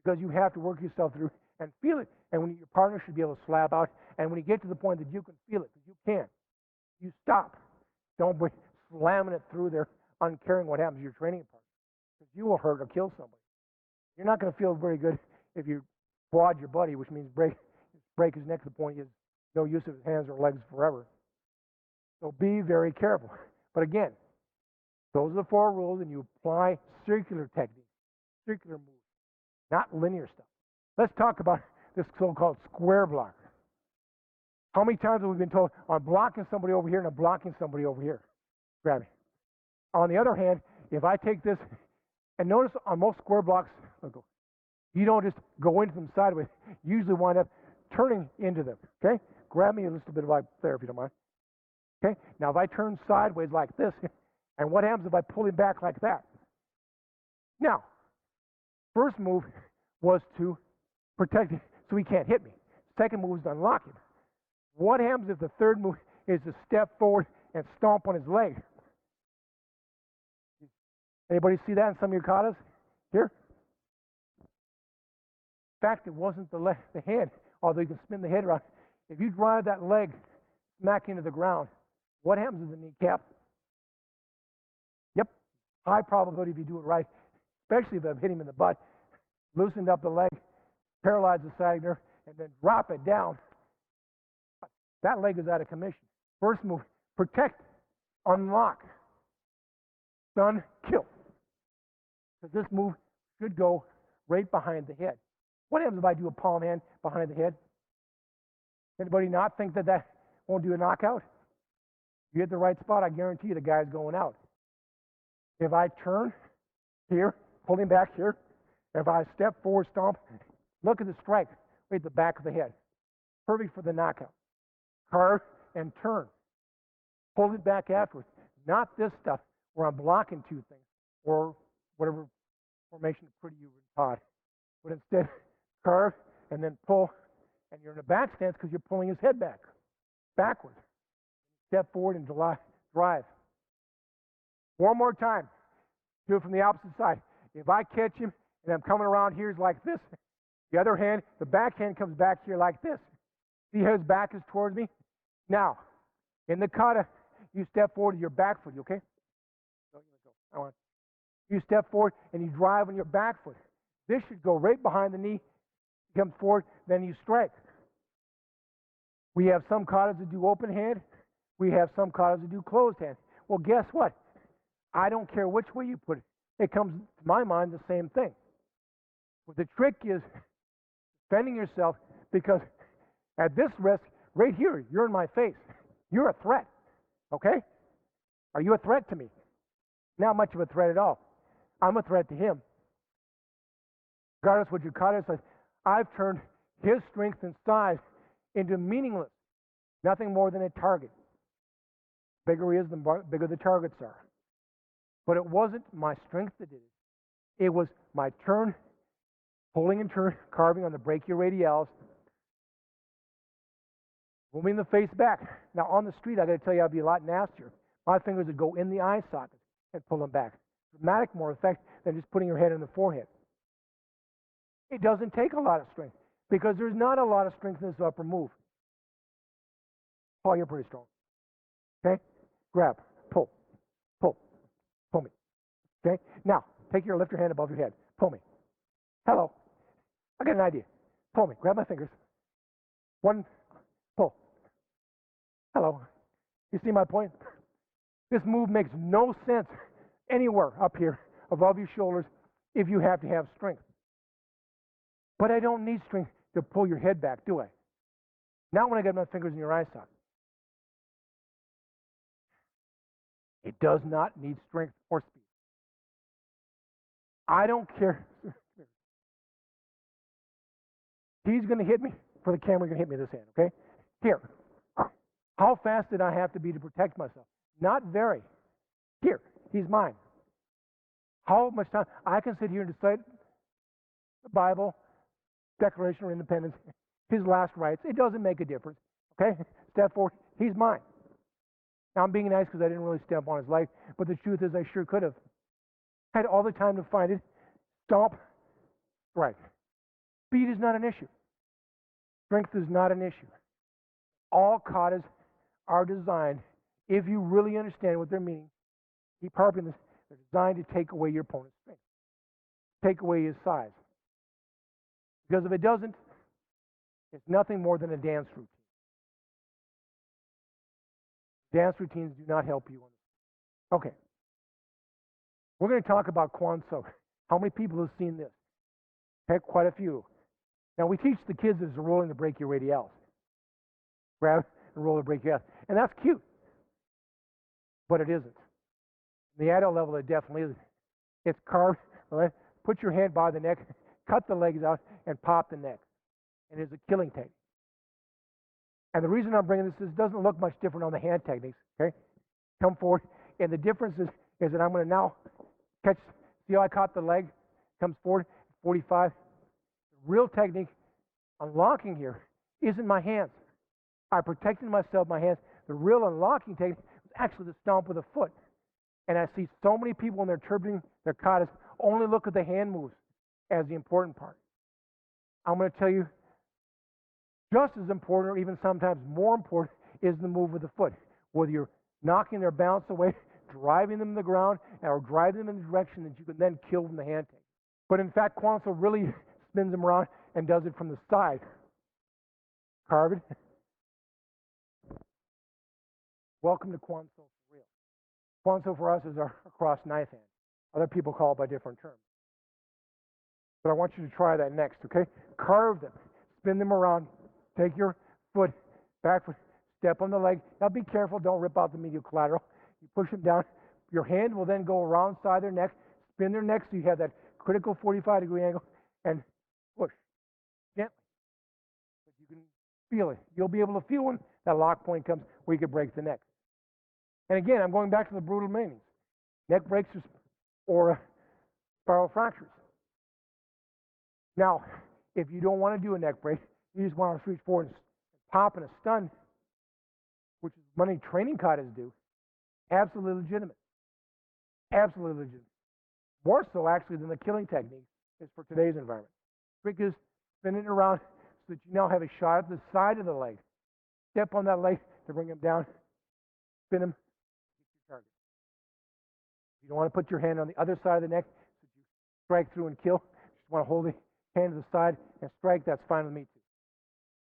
Because you have to work yourself through and feel it. And when your partner should be able to slap out. And when you get to the point that you can feel it, because you can, you stop. Don't be slamming it through there, uncaring what happens to your training partner. Because you will hurt or kill somebody. You're not going to feel very good if you quad your buddy, which means break his neck to the point he has no use of his hands or legs forever. So be very careful. But again, those are the 4 rules, and you apply circular techniques, circular moves, not linear stuff. Let's talk about this so-called square block. How many times have we been told, I'm blocking somebody over here and I'm blocking somebody over here? Grab me. On the other hand, if I take this, and notice on most square blocks, you don't just go into them sideways. You usually wind up turning into them, okay? Grab me a little bit of there if you don't mind. Okay? Now, if I turn sideways like this, and what happens if I pull him back like that? Now, first move was to protect him so he can't hit me. Second move is to unlock him. What happens if the third move is to step forward and stomp on his leg? Anybody see that in some of your katas? Here? In fact, it wasn't the hand, although you can spin the head around. If you drive that leg smack into the ground, what happens to the kneecap? Yep, high probability if you do it right, especially if I've hit him in the butt, loosened up the leg, paralyzed the sciatic nerve, and then drop it down. That leg is out of commission. First move, protect, unlock, stun, kill. Because this move should go right behind the head. What happens if I do a palm hand behind the head? Anybody not think that won't do a knockout? You hit the right spot, I guarantee you the guy's going out. If I turn here, pull him back here, if I step forward, stomp, look at the strike right at the back of the head. Perfect for the knockout. Carve and turn. Hold it back afterwards. Not this stuff where I'm blocking 2 things or whatever formation of pretty you were taught. But instead, carve and then pull, and you're in a back stance because you're pulling his head backwards. Step forward and drive. One more time. Do it from the opposite side. If I catch him and I'm coming around here like this, the other hand, the back hand comes back here like this. See how his back is towards me? Now, in the kata, you step forward to your back foot, okay? You step forward and you drive on your back foot. This should go right behind the knee, come forward, then you strike. We have some katas that do open hand. We have some katas that do closed hand. Well, guess what? I don't care which way you put it. It comes, to my mind, the same thing. But the trick is defending yourself, because at this risk, right here, you're in my face. You're a threat, okay? Are you a threat to me? Not much of a threat at all. I'm a threat to him. Regardless what your kata says, I've turned his strength and size into meaningless. Nothing more than a target. Bigger he is, the bigger the targets are. But it wasn't my strength that did it. It was my turn, pulling and turn, carving on the brachioradialis, moving the face back. Now on the street, I got to tell you, I'd be a lot nastier. My fingers would go in the eye socket and pull them back. Dramatic more effect than just putting your head in the forehead. It doesn't take a lot of strength, because there's not a lot of strength in this upper move. Paul, you're pretty strong. Okay? Grab, pull, pull, pull me. Okay? Now, lift your hand above your head. Pull me. Hello. I got an idea. Pull me. Grab my fingers. One, pull. Hello. You see my point? This move makes no sense anywhere up here above your shoulders if you have to have strength. But I don't need strength to pull your head back, do I? Not when I got my fingers in your eye socket. It does not need strength or speed. I don't care. He's going to hit me. For the camera, going to hit me this hand, okay? Here. How fast did I have to be to protect myself? Not very. Here. He's mine. How much time? I can sit here and decide the Bible, Declaration of Independence, his last rites. It doesn't make a difference, okay? Step forward. He's mine. Now, I'm being nice because I didn't really step on his life, but the truth is I sure could have. Had all the time to find it. Stomp. Right. Speed is not an issue. Strength is not an issue. All katas are designed, if you really understand what they're meaning, keep harping this, they're designed to take away your opponent's strength. Take away his size. Because if it doesn't, it's nothing more than a dance routine. Dance routines do not help you. Okay. We're going to talk about Quan. How many people have seen this? Okay, quite a few. Now, we teach the kids as a rolling the brachioradialis. Grab and roll the brachioradialis. And that's cute. But it isn't. The adult level, it definitely isn't. It's carved. Put your hand by the neck, cut the legs out, and pop the neck. And it's a killing technique. And the reason I'm bringing this is it doesn't look much different on the hand techniques. Okay? Come forward. And the difference is that I'm going to now catch. See how I caught the leg? Comes forward, 45. The real technique, unlocking here, isn't my hands. I protected myself, my hands. The real unlocking technique was actually the stomp with the foot. And I see so many people when they're interpreting their katas only look at the hand moves as the important part. I'm going to tell you, just as important, or even sometimes more important, is the move with the foot. Whether you're knocking their balance away, driving them to the ground, or driving them in the direction that you can then kill from the hand technique. But in fact, Quan really spins them around and does it from the side. Carve it. Welcome to Quan for real. Quan for us is our cross knife hand. Other people call it by different terms. But I want you to try that next, okay? Carve them. Spin them around. Take your foot, back foot, step on the leg. Now be careful, don't rip out the medial collateral. You push them down. Your hand will then go around side their neck, spin their neck so you have that critical 45-degree angle, and push gently. But you can feel it. You'll be able to feel when that lock point comes where you can break the neck. And again, I'm going back to the brutal meanings. Neck breaks or spiral fractures. Now, if you don't want to do a neck break, you just want to reach forward and pop in a stun, which is many training katas do, absolutely legitimate. Absolutely legitimate. More so, actually, than the killing technique is for today's environment. Trick is spin it around so that you now have a shot at the side of the leg. Step on that leg to bring him down. Spin him. Get your target. You don't want to put your hand on the other side of the neck so you strike through and kill. You just want to hold the hand to the side and strike. That's fine with me, too.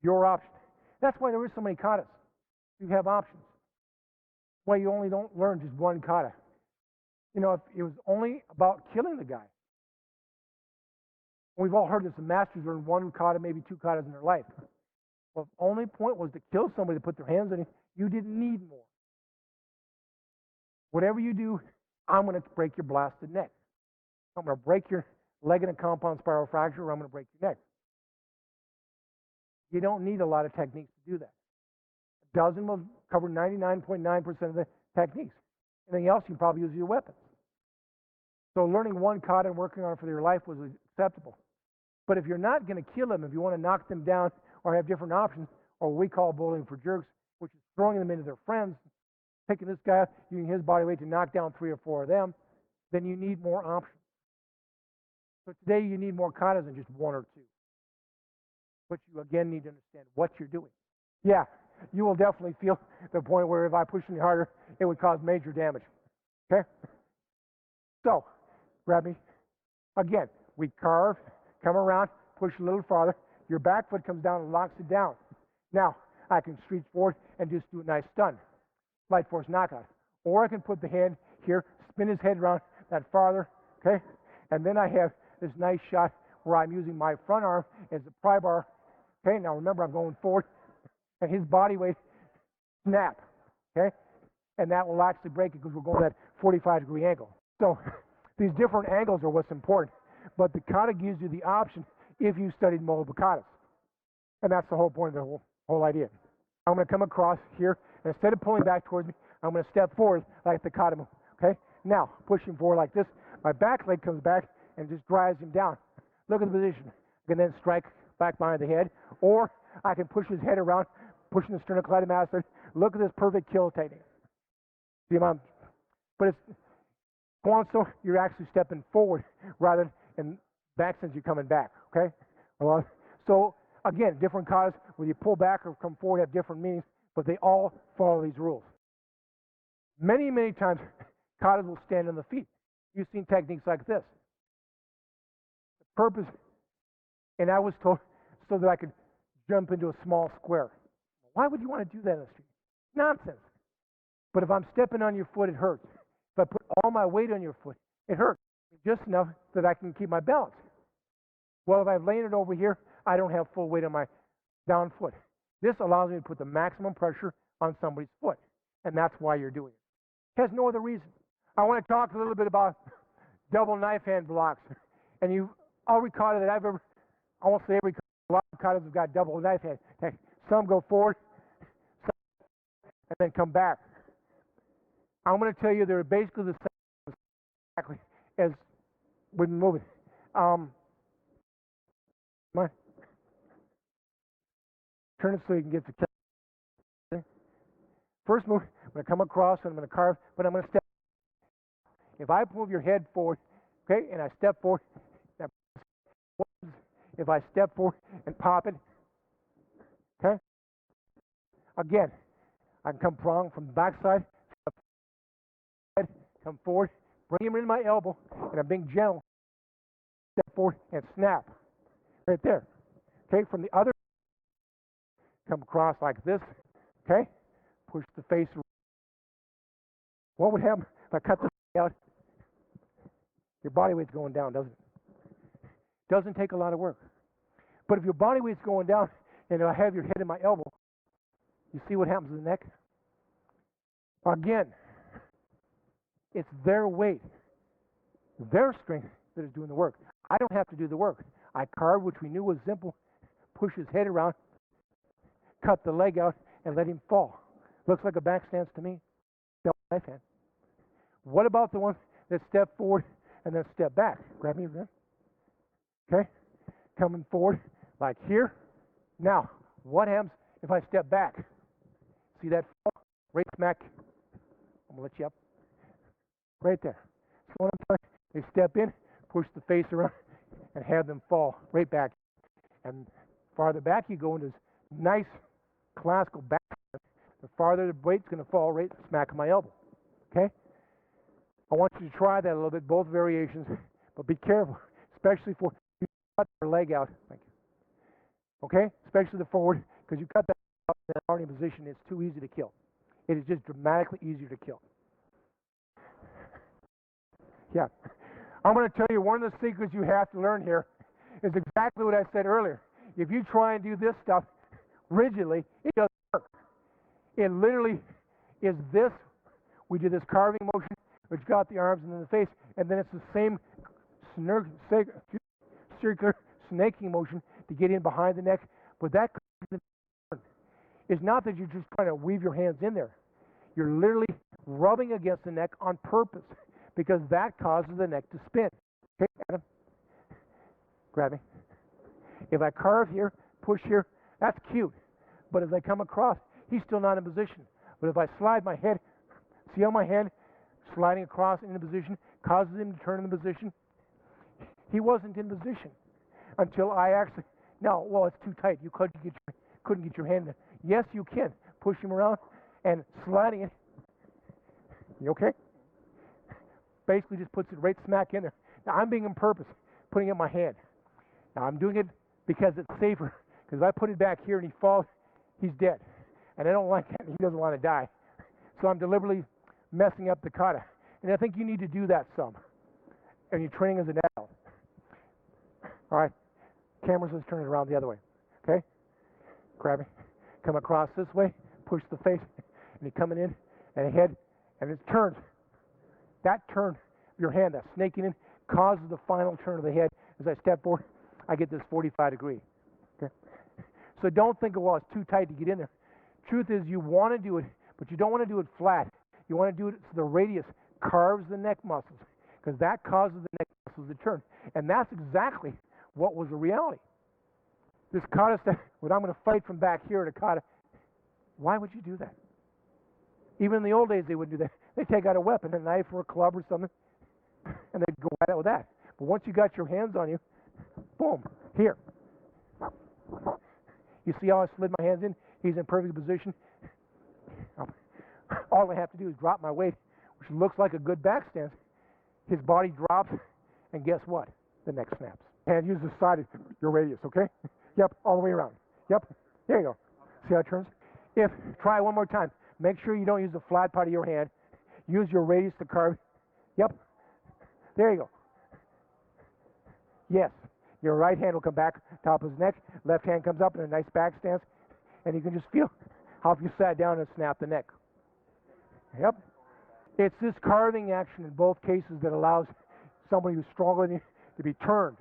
Your option. That's why there is so many katas. You have options. Why you only don't learn just one kata. You know, if it was only about killing the guy. We've all heard this. The masters learn one kata, maybe two katas in their life. Well, the only point was to kill somebody, to put their hands on you. You didn't need more. Whatever you do, I'm going to break your blasted neck. I'm going to break your leg in a compound spiral fracture, or I'm going to break your neck. You don't need a lot of techniques to do that. A dozen will cover 99.9% of the techniques. Anything else, you can probably use your weapons. So learning one kata and working on it for your life was acceptable. But if you're not going to kill them, if you want to knock them down or have different options, or what we call bowling for jerks, which is throwing them into their friends, picking this guy up, using his body weight to knock down 3 or 4 of them, then you need more options. So today you need more katas than just 1 or 2. But you again need to understand what you're doing. Yeah, you will definitely feel the point where if I push any harder, it would cause major damage. Okay? So, grab me. Again, we carve, come around, push a little farther. Your back foot comes down and locks it down. Now, I can reach forward and just do a nice stun, light force knockout. Or I can put the hand here, spin his head around that farther, okay? And then I have this nice shot where I'm using my front arm as a pry bar. Okay, now remember I'm going forward, and his body weight snap, okay? And that will actually break it because we're going at 45-degree angle. So these different angles are what's important. But the kata gives you the option if you studied multiple katas. And that's the whole point of the whole idea. I'm going to come across here, and instead of pulling back towards me, I'm going to step forward like the kata move, okay? Now, pushing forward like this, my back leg comes back and just drives him down. Look at the position. I can then strike back behind the head, or I can push his head around, pushing the sternocleidomastoid. Look at this perfect kill technique. See, but it's Quan, so you're actually stepping forward rather than back since you're coming back, okay? Well, so again, different katas, whether you pull back or come forward, have different meanings, but they all follow these rules. Many, many times, katas will stand on the feet. You've seen techniques like this. The purpose, and I was told, so that I could jump into a small square. Why would you want to do that in the street? Nonsense. But if I'm stepping on your foot, it hurts. If I put all my weight on your foot, it hurts. Just enough that I can keep my balance. Well, if I've laid it over here, I don't have full weight on my down foot. This allows me to put the maximum pressure on somebody's foot, and that's why you're doing it. It has no other reason. I want to talk a little bit about double knife hand blocks. And every kata that I've ever, I won't say every kata, a lot of katas have got double knife hand. Some go forward, some, and then come back. I'm going to tell you they're basically the same exactly as we've been moving. Turn it so you can get the okay. First move, I'm going to come across and I'm going to carve, but I'm going to step. If I move your head forward, okay, and I step forward, if I step forward and pop it, okay, again, I can come prong from the backside, come forward, bring him in my elbow, and I'm being gentle, step forward and snap, right there, okay, from the other, come across like this, okay, push the face. What would happen if I cut this out? Your body weight's going down, doesn't it? Doesn't take a lot of work. But if your body weight's going down and I have your head in my elbow, you see what happens to the neck? Again, it's their weight, their strength that is doing the work. I don't have to do the work. I carved, which we knew was simple, push his head around, cut the leg out, and let him fall. Looks like a back stance to me. Double knife hand. What about the one that step forward and then step back? Grab me again. Okay? Coming forward like here. Now, what happens if I step back? See that fall? Right smack. I'm going to let you up. Right there. So what I'm doing, they step in, push the face around, and have them fall right back. And farther back you go into this nice classical back. The farther the weight's going to fall right smack of my elbow. Okay? I want you to try that a little bit, both variations, but be careful, especially for you cut your leg out. Thank you. Okay? Especially the forward, because you cut that out in that starting position, it's too easy to kill. It is just dramatically easier to kill. Yeah. I'm going to tell you one of the secrets you have to learn here is exactly what I said earlier. If you try and do this stuff rigidly, it doesn't work. It literally is this. We do this carving motion, which got the arms and then the face, and then it's the same circular snaking motion to get in behind the neck. But that is not that you're just trying to weave your hands in there. You're literally rubbing against the neck on purpose because that causes the neck to spin. Okay, Adam? Grab me. If I carve here, push here, that's cute. But as I come across, he's still not in position. But if I slide my head, see how my head sliding across into position causes him to turn in position? He wasn't in position until I actually, no, well, it's too tight. You couldn't get your hand there. Yes, you can. Push him around and sliding it. You okay? Basically just puts it right smack in there. Now, I'm being on purpose, putting it in my hand. Now, I'm doing it because it's safer. Because if I put it back here and he falls, he's dead. And I don't like that, and he doesn't want to die. So I'm deliberately messing up the kata. And I think you need to do that some. And you're training as an adult. All right, cameras, let's turn it around the other way. Okay? Grab it. Come across this way, push the face, and you're coming in, and the head, and it turns. That turn of your hand, that snaking in, causes the final turn of the head. As I step forward, I get this 45 degree. Okay? So don't think, well, it's too tight to get in there. Truth is, you want to do it, but you don't want to do it flat. You want to do it so the radius carves the neck muscles, because that causes the neck muscles to turn. And that's exactly what was the reality. This kata step, when I'm going to fight from back here at a kata, why would you do that? Even in the old days, they wouldn't do that. They'd take out a weapon, a knife or a club or something, and they'd go at it with that. But once you got your hands on you, boom, here. You see how I slid my hands in? He's in perfect position. All I have to do is drop my weight, which looks like a good back stance. His body drops, and guess what? The neck snaps. And use the side of your radius, okay? Yep, all the way around. Yep, there you go. See how it turns? Try one more time. Make sure you don't use the flat part of your hand. Use your radius to carve. Yep, there you go. Yes, your right hand will come back top of his neck. Left hand comes up in a nice back stance. And you can just feel how if you sat down and snapped the neck. Yep. It's this carving action in both cases that allows somebody who's stronger than you to be turned.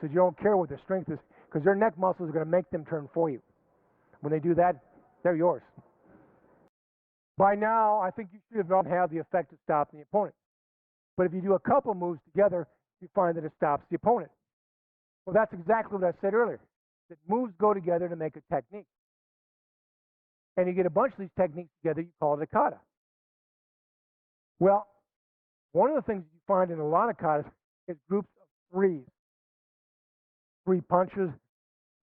So you don't care what their strength is, because their neck muscles are going to make them turn for you. When they do that, they're yours. By now, I think you should have not had the effect of stopping the opponent. But if you do a couple moves together, you find that it stops the opponent. Well, that's exactly what I said earlier. That moves go together to make a technique. And you get a bunch of these techniques together, you call it a kata. Well, one of the things you find in a lot of katas is groups of threes. 3 punches,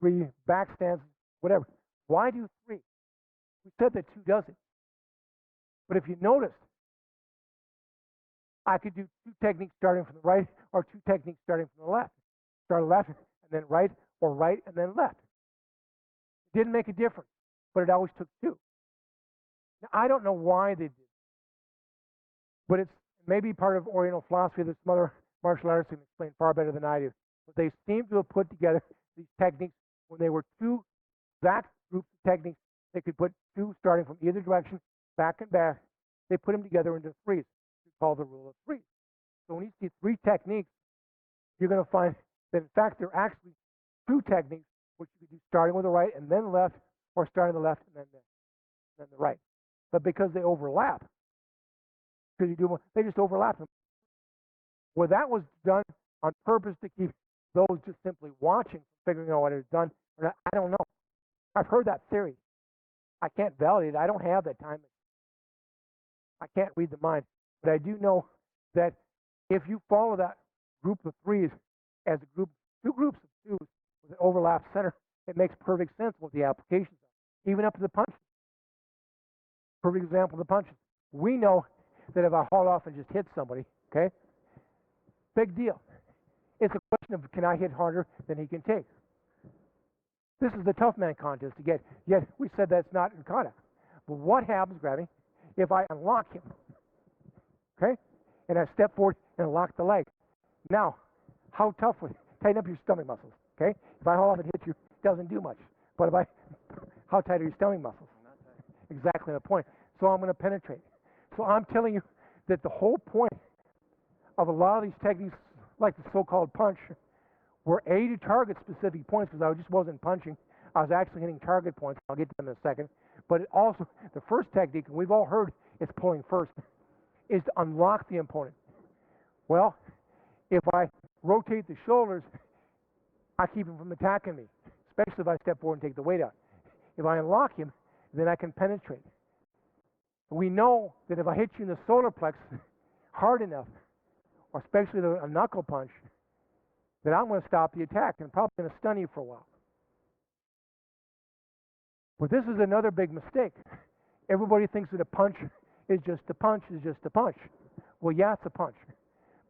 3 back stances, whatever. Why do 3? We said that 2 does it. But if you notice, I could do 2 techniques starting from the right or 2 techniques starting from the left. Start left and then right, or right and then left. It didn't make a difference, but it always took 2. Now, I don't know why they did, but it's maybe part of Oriental philosophy that some other martial artists can explain far better than I do. But they seem to have put together these techniques when they were 2 exact groups of techniques. They could put 2 starting from either direction, back and back. They put them together into 3s. It's called the rule of 3. So when you see 3 techniques, you're going to find that, in fact, there are actually 2 techniques, which you could do starting with the right and then left, or starting the left and then the right. But because they overlap, because you do more, they just overlap them. Well, that was done on purpose to keep those just simply watching, figuring out what it's done. Or I don't know. I've heard that theory. I can't validate it. I don't have that time. I can't read the mind. But I do know that if you follow that group of 3s as a group, 2 groups of 2s with an overlap center, it makes perfect sense what the applications are, even up to the punches. Perfect example of the punches. We know that if I haul off and just hit somebody, okay, big deal. It's a question of, can I hit harder than he can take? This is the tough man contest to get. Yet we said that's not in kata. But what happens, Gravity, if I unlock him, okay, and I step forward and unlock the leg? Now, how tough would it? Tighten up your stomach muscles, okay? If I haul off and hit you, it doesn't do much. But if how tight are your stomach muscles? Exactly the point. So I'm going to penetrate. So I'm telling you that the whole point of a lot of these techniques, like the so-called punch, were A, to target specific points, because I just wasn't punching. I was actually hitting target points. I'll get to them in a second. But it also, the first technique, and we've all heard it's pulling first, is to unlock the opponent. Well, if I rotate the shoulders, I keep him from attacking me, especially if I step forward and take the weight out. If I unlock him, then I can penetrate. We know that if I hit you in the solar plexus hard enough, or especially a knuckle punch, that I'm going to stop the attack and probably going to stun you for a while. But this is another big mistake. Everybody thinks that a punch is just a punch, is just a punch. Well, yeah, it's a punch.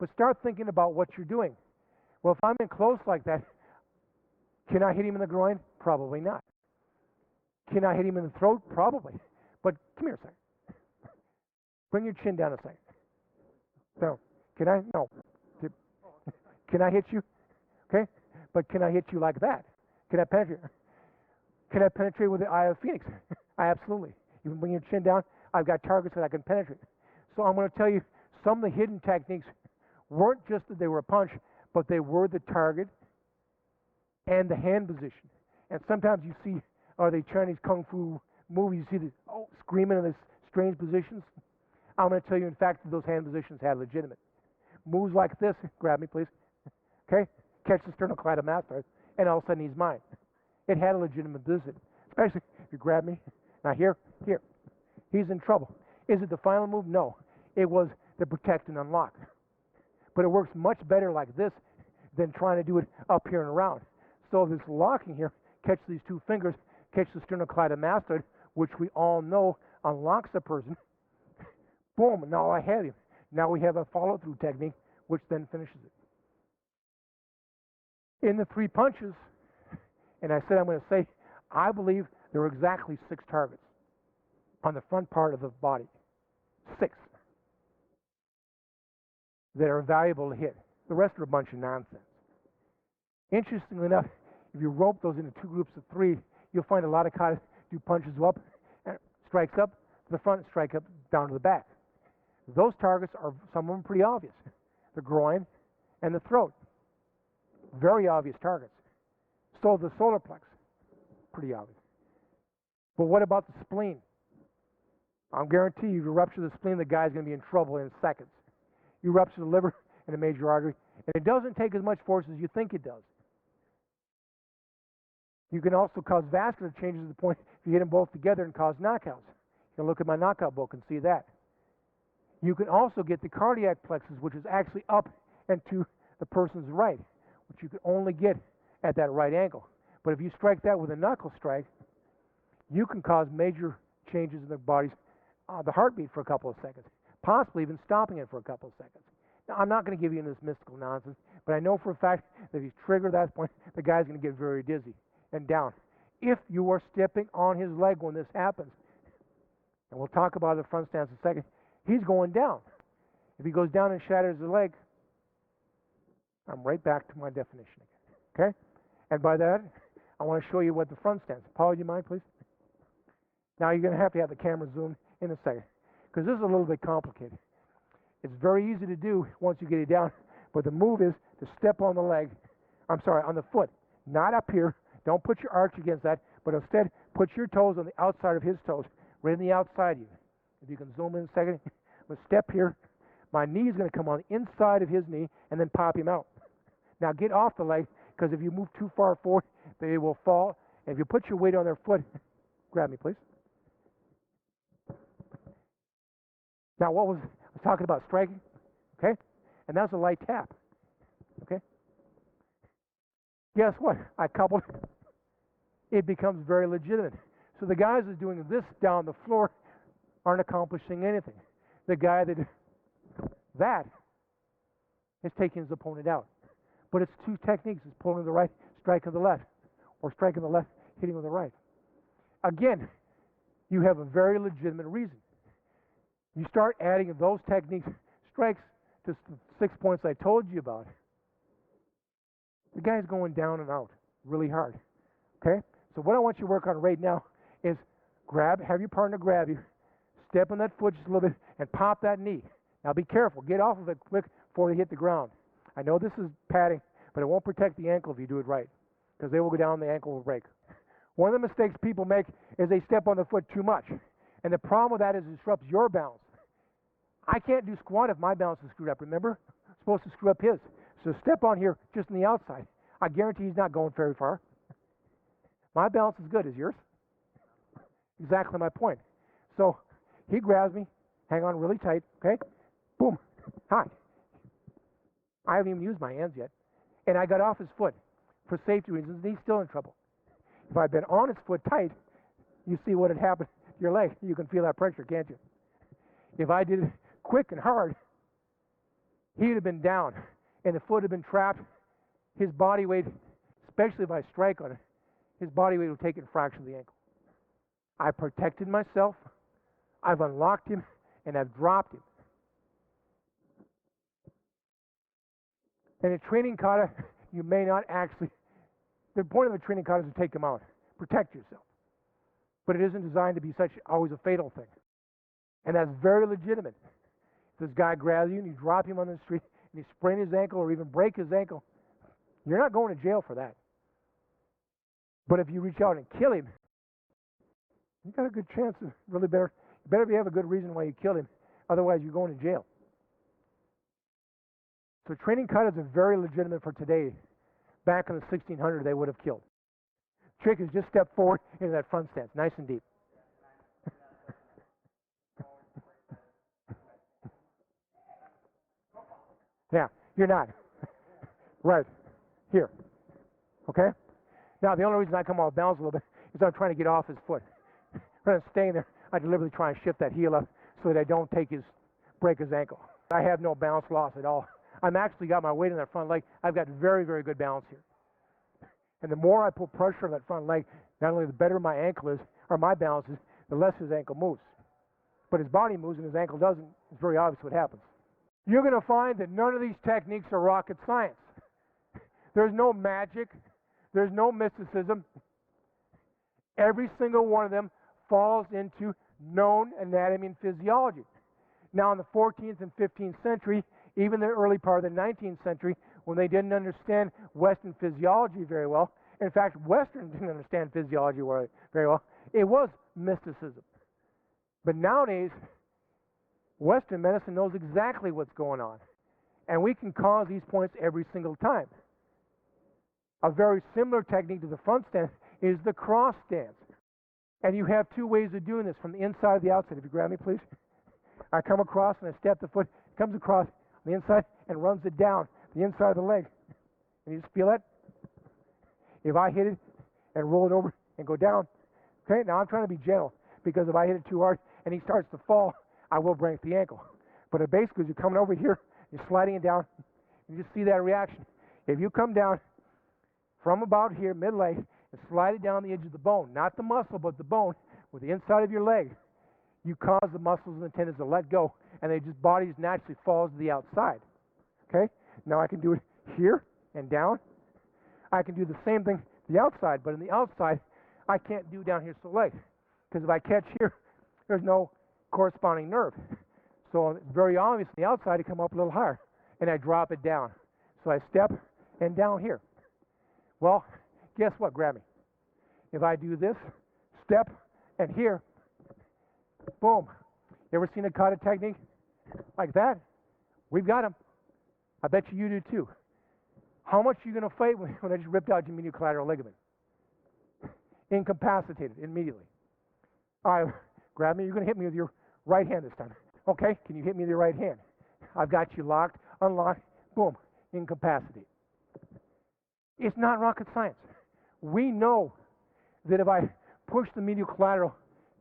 But start thinking about what you're doing. Well, if I'm in close like that, Can I hit him in the groin? Probably not. Can I hit him in the throat? Probably. But come here a second. Bring your chin down a second. No. Can I? No. Can I hit you? Okay. But can I hit you like that? Can I penetrate? Can I penetrate with the eye of Phoenix? I absolutely. You can bring your chin down. I've got targets that I can penetrate. So I'm going to tell you some of the hidden techniques weren't just that they were a punch, but they were the target and the hand position. And sometimes you see, the Chinese kung fu movies, you see the screaming in these strange positions. I'm going to tell you, in fact, that those hand positions had legitimate moves like this. Grab me, please. Okay, catch the sternocleidomastoid, and all of a sudden he's mine. It had a legitimate visit, especially if you grab me. Now here, he's in trouble. Is it the final move? No, it was the protect and unlock. But it works much better like this than trying to do it up here and around. So this locking here, catch these two fingers, catch the sternocleidomastoid, which we all know unlocks the person. Boom, now I have him. Now we have a follow-through technique, which then finishes it. In the three punches, and I said I'm going to say, I believe there are exactly 6 targets on the front part of the body. 6 that are valuable to hit. The rest are a bunch of nonsense. Interestingly enough, if you rope those into 2 groups of 3, you'll find a lot of katas do punches up, and strikes up to the front, strike up down to the back. Those targets are, some of them, pretty obvious. The groin and the throat. Very obvious targets. So the solar plex, pretty obvious. But what about the spleen? I'll guarantee you, if you rupture the spleen, the guy's going to be in trouble in seconds. You rupture the liver and a major artery, and it doesn't take as much force as you think it does. You can also cause vascular changes to the point if you hit them both together and cause knockouts. You can look at my knockout book and see that. You can also get the cardiac plexus, which is actually up and to the person's right, which you can only get at that right angle. But if you strike that with a knuckle strike, you can cause major changes in their bodies, the heartbeat for a couple of seconds, possibly even stopping it for a couple of seconds. Now, I'm not going to give you this mystical nonsense, but I know for a fact that if you trigger that point, the guy's going to get very dizzy and down. If you are stepping on his leg when this happens, and we'll talk about the front stance in a second, he's going down. If he goes down and shatters the leg, I'm right back to my definition again. Okay? And by that, I want to show you what the front stance. Paul, do you mind, please? Now you're going to have the camera zoomed in a second, because this is a little bit complicated. It's very easy to do once you get it down, but the move is to step on the leg, on the foot, not up here. Don't put your arch against that, but instead put your toes on the outside of his toes, right on the outside of you. If you can zoom in a second, I'm going to step here. My knee is going to come on the inside of his knee and then pop him out. Now get off the leg, because if you move too far forward, they will fall. And if you put your weight on their foot, grab me, please. Now, I was talking about striking, okay? And that's a light tap, okay? Guess what? I coupled it. It becomes very legitimate. So the guys that are doing this down the floor aren't accomplishing anything. The guy that is taking his opponent out. But it's 2 techniques. It's pulling to the right, striking the left, or striking the left, hitting with the right. Again, you have a very legitimate reason. You start adding those techniques, strikes, to the 6 points I told you about. The guy's going down and out really hard. Okay? So what I want you to work on right now is have your partner grab you, step on that foot just a little bit, and pop that knee. Now be careful. Get off of it quick before they hit the ground. I know this is padding, but it won't protect the ankle if you do it right, because they will go down, the ankle will break. One of the mistakes people make is they step on the foot too much. And the problem with that is it disrupts your balance. I can't do squat if my balance is screwed up, remember? I'm supposed to screw up his. So step on here just on the outside. I guarantee he's not going very far. My balance is good. Is yours? Exactly my point. So he grabs me, hang on really tight, okay? Boom. Hi. I haven't even used my hands yet. And I got off his foot for safety reasons, and he's still in trouble. If I'd been on his foot tight, you see what had happened to your leg. You can feel that pressure, can't you? If I did it quick and hard, he'd have been down, and the foot had been trapped. His body weight especially if I strike on it, his body weight will take it and fracture the ankle. I protected myself, I've unlocked him, and I've dropped him. And a training kata, you may not actually, the point of a training kata is to take him out, protect yourself. But it isn't designed to be such always a fatal thing. And that's very legitimate. If this guy grabs you and you drop him on the street and you sprain his ankle or even break his ankle, you're not going to jail for that. But if you reach out and kill him, you got a good chance of really better if you have a good reason why you killed him. Otherwise, you're going to jail. So training katas are very legitimate for today. Back in the 1600s, they would have killed. Trick is just step forward into that front stance, nice and deep. Yeah, you're not. Right. Here. Okay? Now, the only reason I come off balance a little bit is I'm trying to get off his foot. Rather than staying there, I deliberately try and shift that heel up so that I don't break his ankle. I have no balance loss at all. I'm actually got my weight in that front leg. I've got very, very good balance here. And the more I put pressure on that front leg, not only the better my ankle is, or my balance is, the less his ankle moves. But his body moves and his ankle doesn't. It's very obvious what happens. You're going to find that none of these techniques are rocket science. There's no magic. There's no mysticism. Every single one of them falls into known anatomy and physiology. Now, in the 14th and 15th century, even the early part of the 19th century, when they didn't understand Western physiology very well, in fact, Westerns didn't understand physiology very well, it was mysticism. But nowadays, Western medicine knows exactly what's going on. And we can cause these points every single time. A very similar technique to the front stance is the cross stance. And you have two ways of doing this, from the inside to the outside. If you grab me, please. I come across and I step the foot, comes across on the inside and runs it down the inside of the leg. And you just feel that? If I hit it and roll it over and go down, okay, now I'm trying to be gentle, because if I hit it too hard and he starts to fall, I will break the ankle. But it basically is you're coming over here, you're sliding it down, you just see that reaction. If you come down from about here, mid-leg, and slide it down the edge of the bone, not the muscle, but the bone, with the inside of your leg, you cause the muscles and the tendons to let go, and they just, body just naturally falls to the outside. Okay? Now I can do it here and down. I can do the same thing to the outside, but on the outside, I can't do down here so late. Because if I catch here, there's no corresponding nerve. So it's very obvious on the outside to come up a little higher, and I drop it down. So I step and down here. Well, guess what? Grab me. If I do this, step, and here, boom. You ever seen a kata technique like that? We've got them. I bet you do too. How much are you going to fight when I just ripped out your medial collateral ligament? Incapacitated immediately. All right, grab me. You're going to hit me with your right hand this time. Okay, can you hit me with your right hand? I've got you locked, unlocked, boom, incapacitated. It's not rocket science. We know that if I push the medial collateral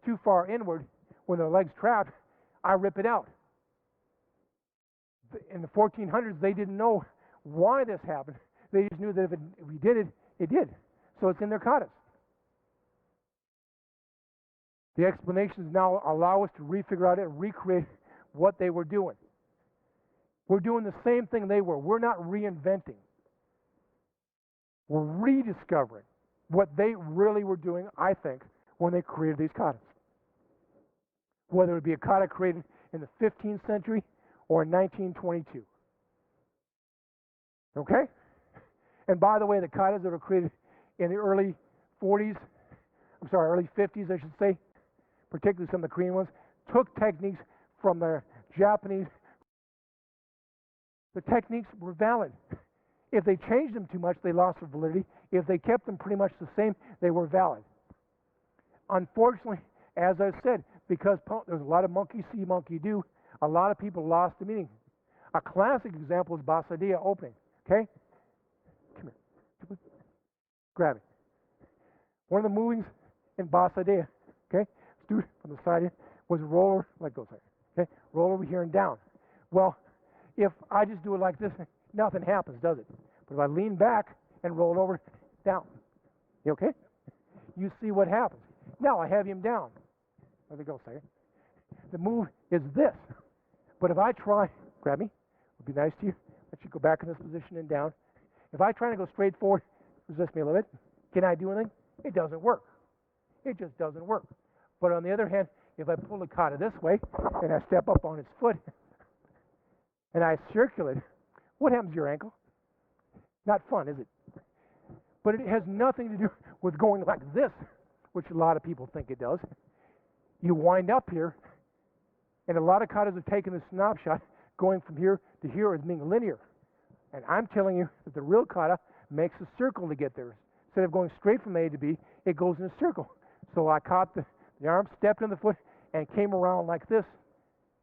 too far inward, when the leg's trapped, I rip it out. In the 1400s, they didn't know why this happened. They just knew that if we did it, it did. So it's in their katas. The explanations now allow us to refigure out and recreate what they were doing. We're doing the same thing they were. We're not reinventing. We're rediscovering what they really were doing, I think, when they created these katas. Whether it be a kata created in the 15th century or in 1922. Okay? And by the way, the katas that were created in the early 50s, I should say, particularly some of the Korean ones, took techniques from the Japanese. The techniques were valid. If they changed them too much, they lost their validity. If they kept them pretty much the same, they were valid. Unfortunately, as I said, because there's a lot of monkey see, monkey do, a lot of people lost the meaning. A classic example is Basadea opening. Okay? Come here. Grab it. One of the movings in Basadea, okay, do from the side here, was roll over, like those. Okay? Roll over here and down. Well, if I just do it like this, nothing happens, does it? But if I lean back and roll it over, down. You okay? You see what happens. Now I have him down. Let me go a second. The move is this. But if I try, grab me, it'll be nice to you. Let you go back in this position and down. If I try to go straight forward, resist me a little bit, can I do anything? It doesn't work. It just doesn't work. But on the other hand, if I pull the kata this way and I step up on his foot and I circulate, what happens to your ankle? Not fun, is it? But it has nothing to do with going like this, which a lot of people think it does. You wind up here, and a lot of katas have taken the snapshot going from here to here as being linear. And I'm telling you that the real kata makes a circle to get there. Instead of going straight from A to B, it goes in a circle. So I caught the arm, stepped in the foot, and came around like this.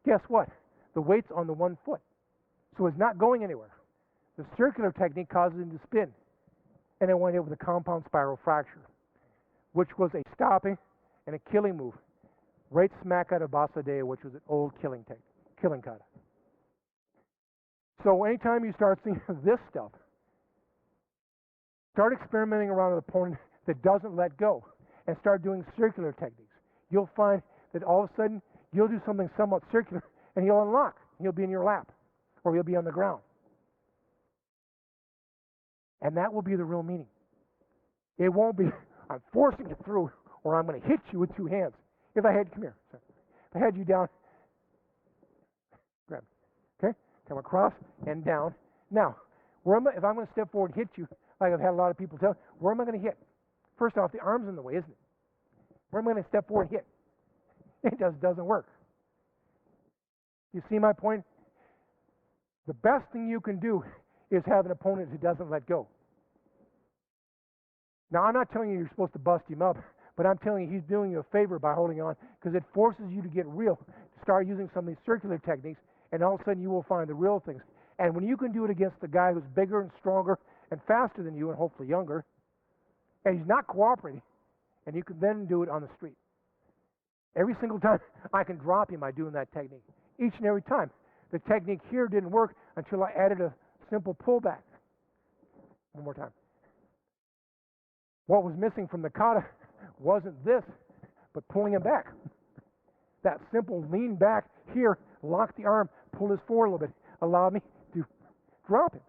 Guess what? The weight's on the one foot. So it's not going anywhere. The circular technique causes him to spin. And I went in with a compound spiral fracture, which was a stopping and a killing move. Right smack out of Basadea, which was an old killing kata. So anytime you start seeing this stuff, start experimenting around with an opponent that doesn't let go and start doing circular techniques. You'll find that all of a sudden you'll do something somewhat circular and he'll unlock. He'll be in your lap or he'll be on the ground. And that will be the real meaning. It won't be, I'm forcing it through or I'm going to hit you with two hands. If I had, come here. Sorry. If I had you down, grab me. Okay? Come across and down. Now, if I'm going to step forward and hit you, like I've had a lot of people tell, where am I going to hit? First off, the arm's in the way, isn't it? Where am I going to step forward and hit? It just doesn't work. You see my point? The best thing you can do is have an opponent who doesn't let go. Now, I'm not telling you you're supposed to bust him up, but I'm telling you he's doing you a favor by holding on because it forces you to get real, to start using some of these circular techniques, and all of a sudden you will find the real things. And when you can do it against the guy who's bigger and stronger and faster than you and hopefully younger, and he's not cooperating, and you can then do it on the street. Every single time I can drop him by doing that technique. Each and every time. The technique here didn't work until I added a simple pullback. One more time. What was missing from the kata wasn't this, but pulling him back. That simple lean back here, lock the arm, pull his forward a little bit, allowed me to drop it.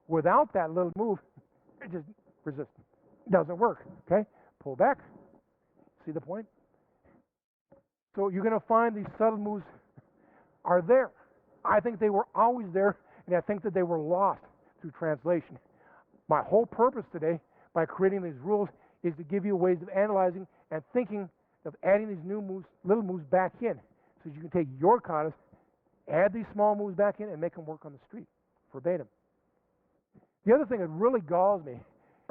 Without that little move, it just resists. It doesn't work. Okay? Pull back. See the point? So you're going to find these subtle moves are there. I think they were always there, and I think that they were lost through translation. My whole purpose today, by creating these rules, is to give you ways of analyzing and thinking of adding these new moves, little moves back in, so you can take your katas, add these small moves back in, and make them work on the street, verbatim. The other thing that really galls me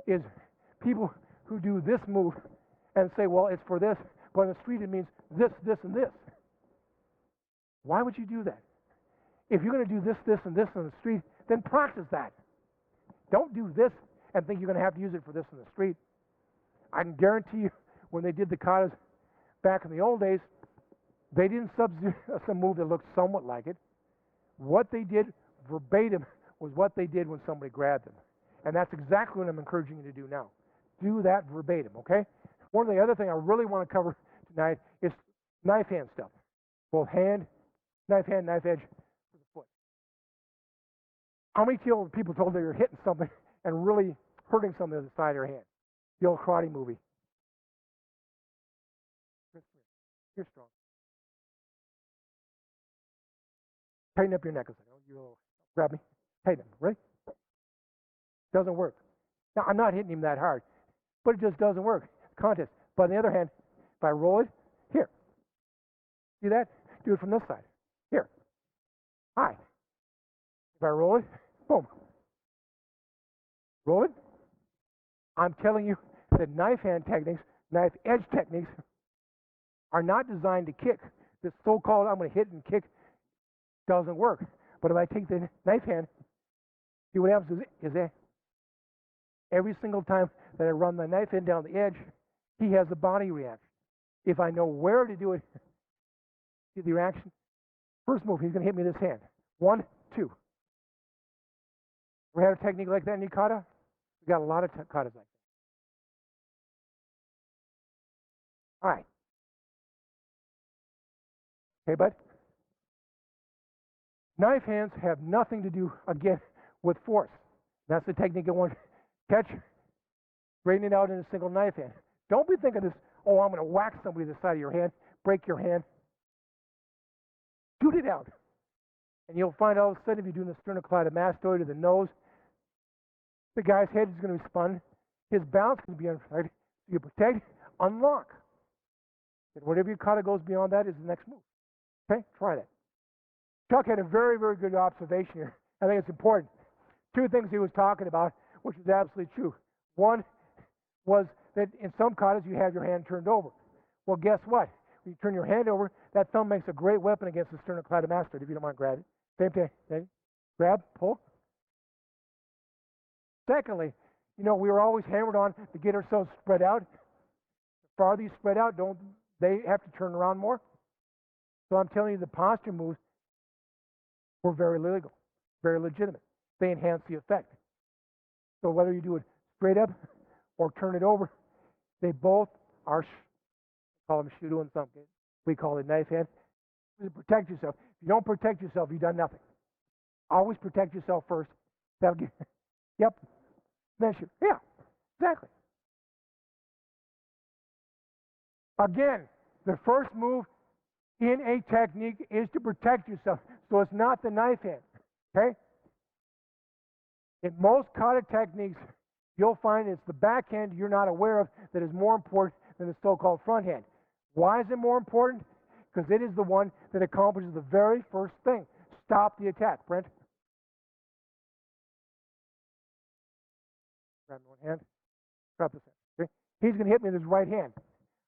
is people who do this move and say, well, it's for this, but on the street it means this, this, and this. Why would you do that? If you're going to do this, this, and this on the street, then practice that. Don't do this and think you're going to have to use it for this on the street. I can guarantee you, when they did the katas back in the old days, they didn't substitute some move that looked somewhat like it. What they did verbatim was what they did when somebody grabbed them. And that's exactly what I'm encouraging you to do now. Do that verbatim, okay? One of the other things I really want to cover tonight is knife hand stuff. Both knife edge for the foot. How many people told they were hitting something and really hurting something on the side of their hand? The old karate movie. You're strong. Tighten up your neck a second. You'll grab me. Tighten it. Ready? Doesn't work. Now, I'm not hitting him that hard, but it just doesn't work. Contest. But on the other hand, if I roll it, here. See that? Do it from this side. Here. Hi. If I roll it, boom. Roll it. I'm telling you that knife hand techniques, knife edge techniques, are not designed to kick. This so-called I'm going to hit and kick doesn't work. But if I take the knife hand, see what happens is that every single time that I run the knife hand down the edge, he has a body reaction. If I know where to do it, see the reaction? First move, he's going to hit me with this hand. 1, 2. Ever had a technique like that in your kata? We got a lot of katas like that. All right. Okay, bud? Knife hands have nothing to do, again, with force. That's the technique I want. Catch, straighten it out in a single knife hand. Don't be thinking this, oh, I'm going to whack somebody to the side of your hand, break your hand. Shoot it out. And you'll find all of a sudden, if you're doing the sternocleidomastoid or the nose, the guy's head is going to be spun. His balance can be unaffected. So you protect, unlock. And whatever your kata goes beyond that is the next move. Okay? Try that. Chuck had a very, very good observation here. I think it's important. Two things he was talking about, which is absolutely true. One was that in some katas you have your hand turned over. Well, guess what? When you turn your hand over, that thumb makes a great weapon against the sternocleidomastoid, if you don't mind grabbing. Same thing. Okay? Grab, pull. Secondly, you know, we were always hammered on to get ourselves spread out. The farther you spread out, don't they have to turn around more? So I'm telling you, the posture moves were very legal, very legitimate. They enhance the effect. So whether you do it straight up or turn it over, they both are, call them shudo in some cases. We call it knife hand. To protect yourself. If you don't protect yourself, you've done nothing. Always protect yourself first. That'll give, yep. Then shoot. Yeah, exactly. Again, the first move in a technique is to protect yourself. So it's not the knife hand, okay? In most kata techniques, you'll find it's the backhand you're not aware of that is more important than the so-called front hand. Why is it more important? Because it is the one that accomplishes the very first thing. Stop the attack. Brent? Grab one hand. Drop this hand. Okay? He's going to hit me with his right hand.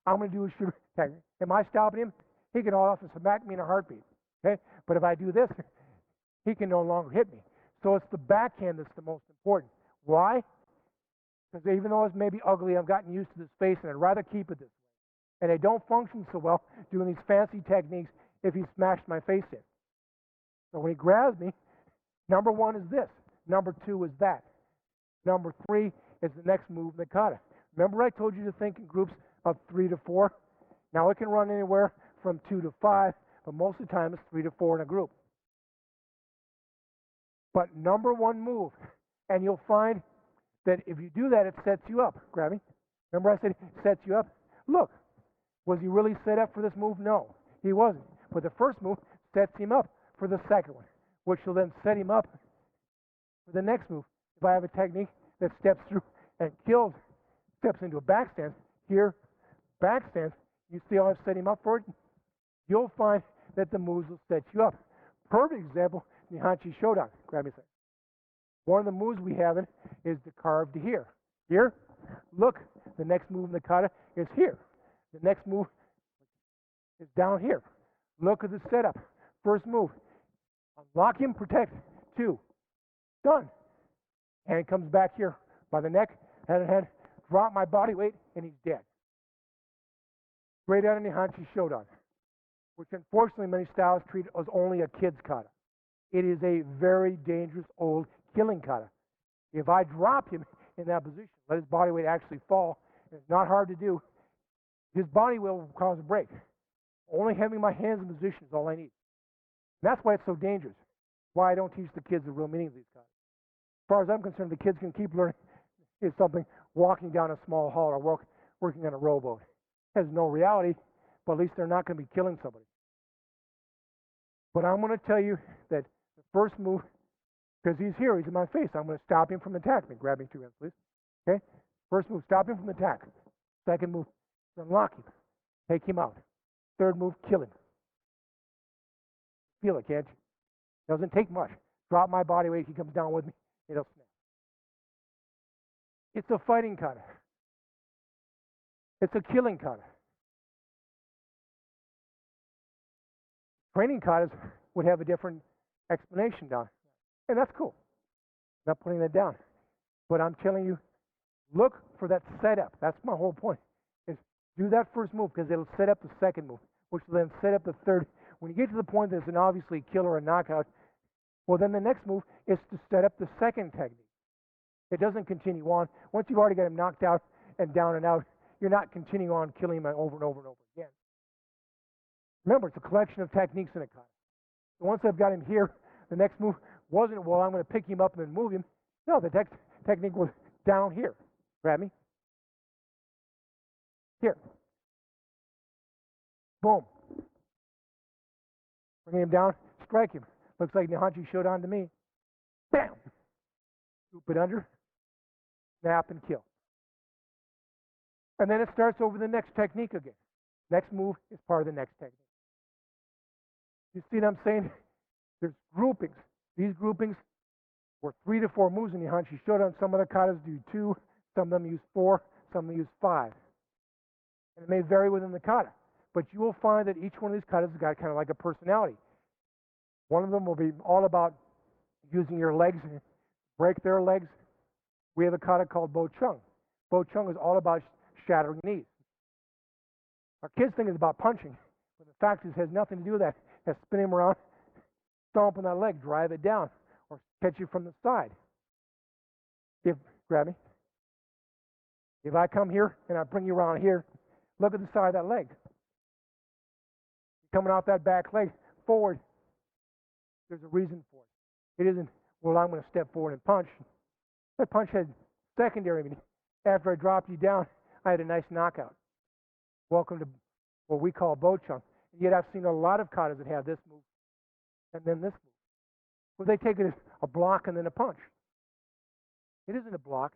I'm going to do a shooter attack. Am I stopping him? He can off and smack me in a heartbeat. Okay? But if I do this, he can no longer hit me. So it's the backhand that's the most important. Why? Because even though it's maybe ugly, I've gotten used to this face, and I'd rather keep it this way. And I don't function so well doing these fancy techniques if he smashed my face in. So when he grabs me, number one is this. Number two is that. Number three is the next move in the kata. Remember I told you to think in groups of 3 to 4? Now it can run anywhere from 2 to 5, but most of the time it's 3 to 4 in a group. But number one move, and you'll find that if you do that, it sets you up. Grab me. Remember I said it sets you up? Look, was he really set up for this move? No, he wasn't. But the first move sets him up for the second one, which will then set him up for the next move. If I have a technique that steps through and kills, steps into a back stance, here, back stance, you see how I've set him up for it? You'll find that the moves will set you up. Perfect example, Nihanchi Shodan. Grab me a second. One of the moves we have is the carve to here. Here, look, the next move in the kata is here. The next move is down here. Look at the setup. First move, unlock him, protect. 2, done. Hand comes back here by the neck, head and head, drop my body weight, and he's dead. Straight out of Nihanchi Shodan, which unfortunately many styles treat as only a kid's kata. It is a very dangerous old killing kata. If I drop him in that position, let his body weight actually fall, and it's not hard to do, his body will cause a break. Only having my hands in position is all I need. And that's why it's so dangerous. Why I don't teach the kids the real meaning of these katas. As far as I'm concerned, the kids can keep learning is something walking down a small hall or working on a rowboat. It has no reality, but at least they're not going to be killing somebody. But I'm going to tell you that the first move, because he's here, he's in my face, I'm going to stop him from attacking me. Grab me 2 hands, please. Okay? First move, stop him from attack. Second move, unlock him. Take him out. Third move, kill him. Feel it, can't you? Doesn't take much. Drop my body weight, he comes down with me, it'll snap. It's a fighting kata. It's a killing kata. Training katas would have a different explanation down. And that's cool. Not putting that down. But I'm telling you, look for that setup. That's my whole point. Is do that first move because it'll set up the second move, which will then set up the third. When you get to the point that it's an obviously kill or a knockout, well, then the next move is to set up the second technique. It doesn't continue on. Once you've already got him knocked out and down and out, you're not continuing on killing him over and over and over again. Remember, it's a collection of techniques in a kata. So once I've got him here, the next move wasn't, well, I'm going to pick him up and then move him. No, the technique was down here. Grab me. Here. Boom. Bring him down, strike him. Looks like Nihonchi showed on to me. Bam! Scoop it under, snap and kill. And then it starts over the next technique again. Next move is part of the next technique. You see what I'm saying? There's groupings. These groupings were 3 to 4 moves in Nihonchi Shodan. Some of the katas do 2, some of them use 4, some of them use 5. And it may vary within the kata. But you will find that each one of these katas has got kind of like a personality. One of them will be all about using your legs and break their legs. We have a kata called Bo Chung. Bo Chung is all about shattering knees. Our kids think it's about punching, but the fact is it has nothing to do with that. It has to spin him around, stomp on that leg, drive it down, or catch you from the side. Grab me. If I come here and I bring you around here, look at the side of that leg. Coming off that back leg forward, there's a reason for it. It isn't, well, I'm going to step forward and punch. That punch had secondary meaning. After I dropped you down, I had a nice knockout. Welcome to what we call Bo Chung. And yet I've seen a lot of katas that have this move and then this move. Well, they take it as a block and then a punch. It isn't a block.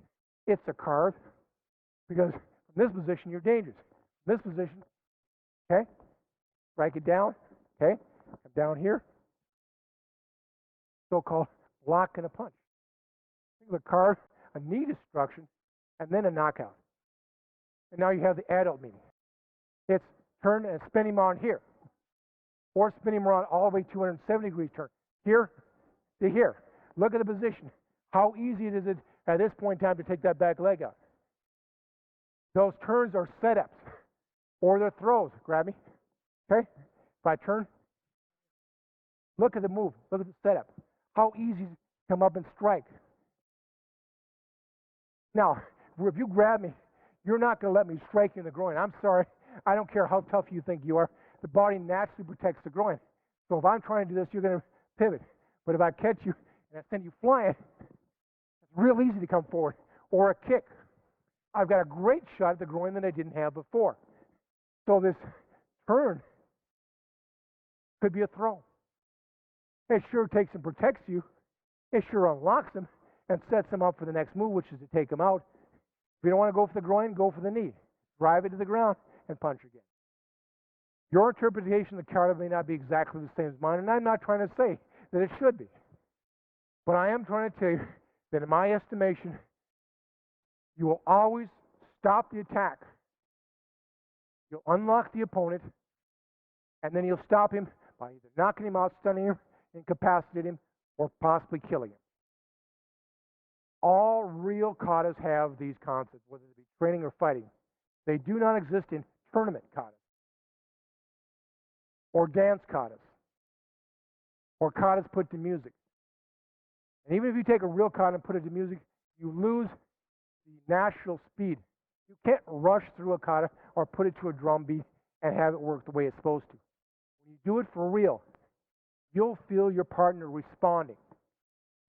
It's a carve. Because from this position, you're dangerous. From this position, okay? Strike it down, okay? Come down here. So-called block and a punch. Think of a carve, a knee destruction, and then a knockout. And now you have the adult meaning. It's turn and spin him on here. Or spin him around all the way 270 degrees turn. Here to here. Look at the position. How easy it is at this point in time to take that back leg out. Those turns are setups. Or they're throws. Grab me. Okay? If I turn, look at the move. Look at the setup. How easy to come up and strike. Now, if you grab me, you're not going to let me strike you in the groin. I'm sorry. I don't care how tough you think you are. The body naturally protects the groin. So if I'm trying to do this, you're going to pivot. But if I catch you and I send you flying, it's real easy to come forward. Or a kick. I've got a great shot at the groin that I didn't have before. So this turn could be a throw. It sure takes and protects you. It sure unlocks him and sets him up for the next move, which is to take him out. If you don't want to go for the groin, go for the knee. Drive it to the ground and punch again. Your interpretation of the kata may not be exactly the same as mine, and I'm not trying to say that it should be. But I am trying to tell you that in my estimation, you will always stop the attack. You'll unlock the opponent, and then you'll stop him by either knocking him out, stunning him, incapacitating him, or possibly killing him. All real katas have these concepts, whether it be training or fighting. They do not exist in tournament katas, or dance katas, or katas put to music. And even if you take a real kata and put it to music, you lose the natural speed. You can't rush through a kata or put it to a drum beat and have it work the way it's supposed to. When you do it for real, you'll feel your partner responding.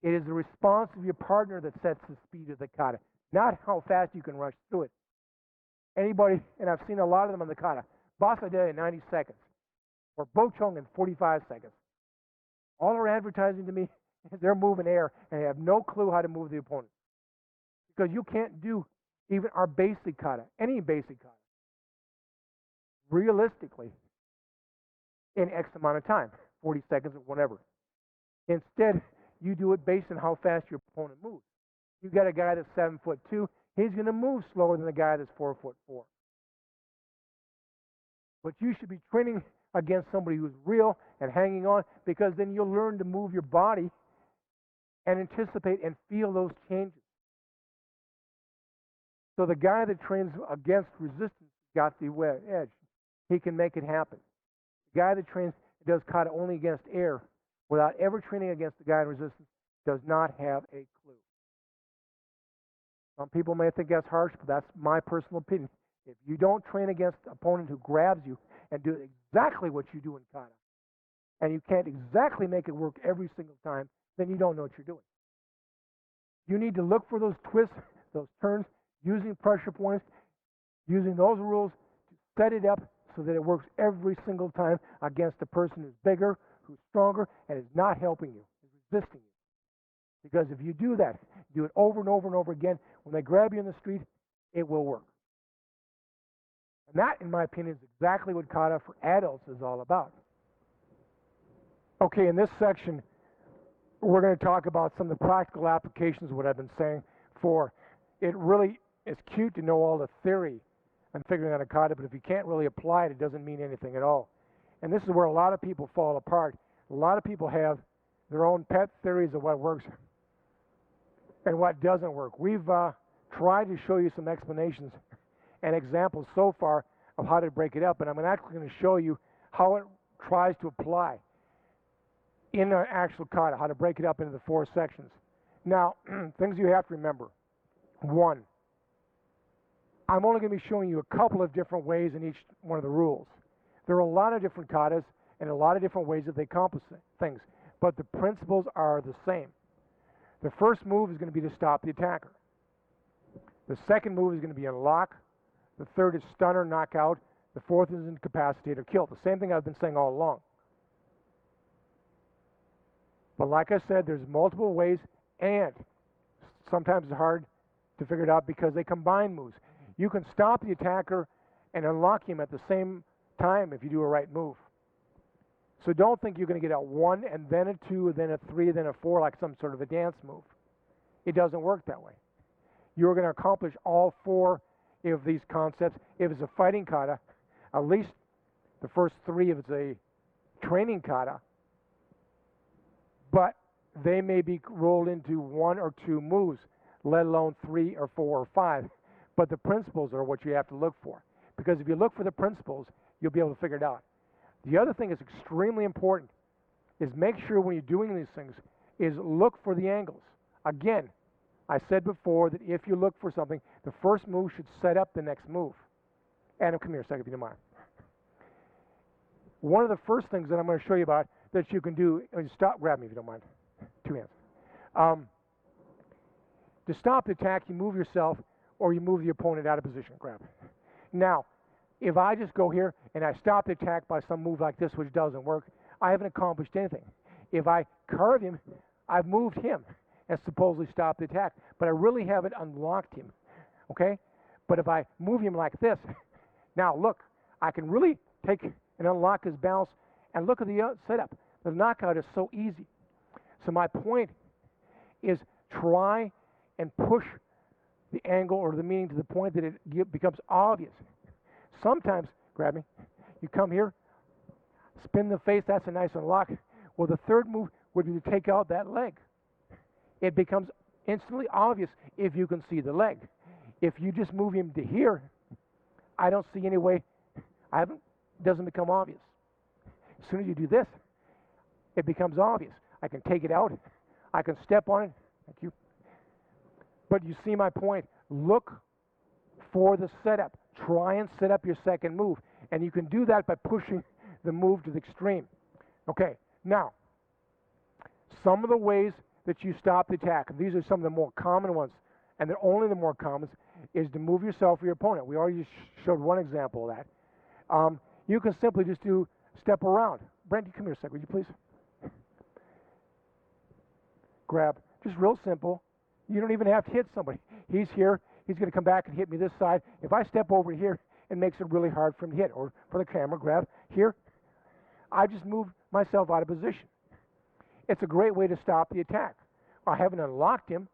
It is the response of your partner that sets the speed of the kata, not how fast you can rush through it. Anybody, and I've seen a lot of them on the kata, Basade in 90 seconds, or Bo Chung in 45 seconds. All they're advertising to me is they're moving air and they have no clue how to move the opponent. Because you can't do even our basic kata, any basic kata, realistically, in X amount of time, 40 seconds or whatever. Instead, you do it based on how fast your opponent moves. You got a guy that's 7'2", he's going to move slower than the guy that's 4'4". But you should be training against somebody who's real and hanging on, because then you'll learn to move your body and anticipate and feel those changes. So the guy that trains against resistance got the edge. He can make it happen. The guy that trains does kata only against air, without ever training against the guy in resistance, does not have a clue. Some people may think that's harsh, but that's my personal opinion. If you don't train against an opponent who grabs you and do exactly what you do in kata, and you can't exactly make it work every single time, then you don't know what you're doing. You need to look for those twists, those turns, using pressure points, using those rules to set it up so that it works every single time against a person who's bigger, who's stronger, and is not helping you, is resisting you. Because if you do that, do it over and over and over again, when they grab you in the street, it will work. And that, in my opinion, is exactly what kata for adults is all about. Okay, in this section, we're going to talk about some of the practical applications of what I've been saying for. It really is cute to know all the theory and figuring out a kata, but if you can't really apply it, it doesn't mean anything at all. And this is where a lot of people fall apart. A lot of people have their own pet theories of what works and what doesn't work. We've tried to show you some explanations and examples so far of how to break it up, and I'm actually going to show you how it tries to apply in an actual kata, how to break it up into the 4 sections. Now, things you have to remember. 1, I'm only going to be showing you a couple of different ways in each one of the rules. There are a lot of different katas and a lot of different ways that they accomplish things, but the principles are the same. The first move is going to be to stop the attacker. The second move is going to be unlock. The third is stun or knock out. The fourth is incapacitate or kill. The same thing I've been saying all along. But like I said, there's multiple ways, and sometimes it's hard to figure it out because they combine moves. You can stop the attacker and unlock him at the same time if you do a right move. So don't think you're going to get a 1 and then a 2 and then a 3 and then a 4 like some sort of a dance move. It doesn't work that way. You're going to accomplish all 4 of these concepts. If it's a fighting kata, at least the first 3 if it's a training kata, but they may be rolled into 1 or 2 moves, let alone 3 or 4 or 5. But the principles are what you have to look for. Because if you look for the principles, you'll be able to figure it out. The other thing that's extremely important is make sure when you're doing these things is look for the angles. Again, I said before that if you look for something, the first move should set up the next move. Adam, come here a second if you don't mind. One of the first things that I'm going to show you about that you can do is stop, grab me if you don't mind. 2 hands. To stop the attack, you move yourself or you move the opponent out of position. Grab. Now, if I just go here and I stop the attack by some move like this, which doesn't work, I haven't accomplished anything. If I carve him, I've moved him and supposedly stopped the attack, but I really haven't unlocked him. Okay? But if I move him like this, now look, I can really take and unlock his balance, and look at the setup. The knockout is so easy. So my point is try and push the angle or the meaning to the point that it becomes obvious. Sometimes, grab me, you come here, spin the face, that's a nice unlock. Well, the third move would be to take out that leg. It becomes instantly obvious if you can see the leg. If you just move him to here, I don't see any way, it doesn't become obvious. As soon as you do this, it becomes obvious. I can take it out. I can step on it. Thank you. But you see my point. Look for the setup. Try and set up your second move. And you can do that by pushing the move to the extreme. Okay, now, some of the ways that you stop the attack, and these are some of the more common ones, and they're only the more common, is to move yourself or your opponent. We already showed one example of that. You can simply just do step around. Brent, come here a second, would you please? Grab. Just real simple. You don't even have to hit somebody. He's here. He's going to come back and hit me this side. If I step over here, it makes it really hard for him to hit. Or for the camera, grab. Here. I just moved myself out of position. It's a great way to stop the attack. I haven't unlocked him,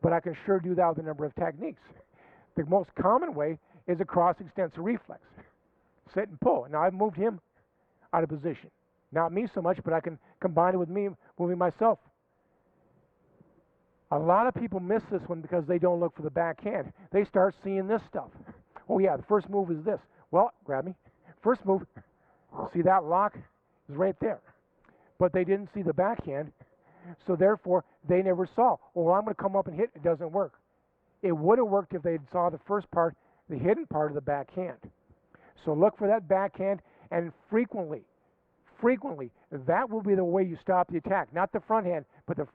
but I can sure do that with a number of techniques. The most common way is a cross-extensor reflex. Sit and pull. Now I've moved him out of position. Not me so much, but I can combine it with me moving myself. A lot of people miss this one because they don't look for the backhand. They start seeing this stuff. Oh yeah, the first move is this. Well, grab me. First move, see that lock is right there. But they didn't see the backhand, so therefore they never saw, oh, well, I'm going to come up and hit. It doesn't work. It would have worked if they saw the first part the hidden part of the backhand. So look for that backhand, and frequently, that will be the way you stop the attack. Not the front hand, but the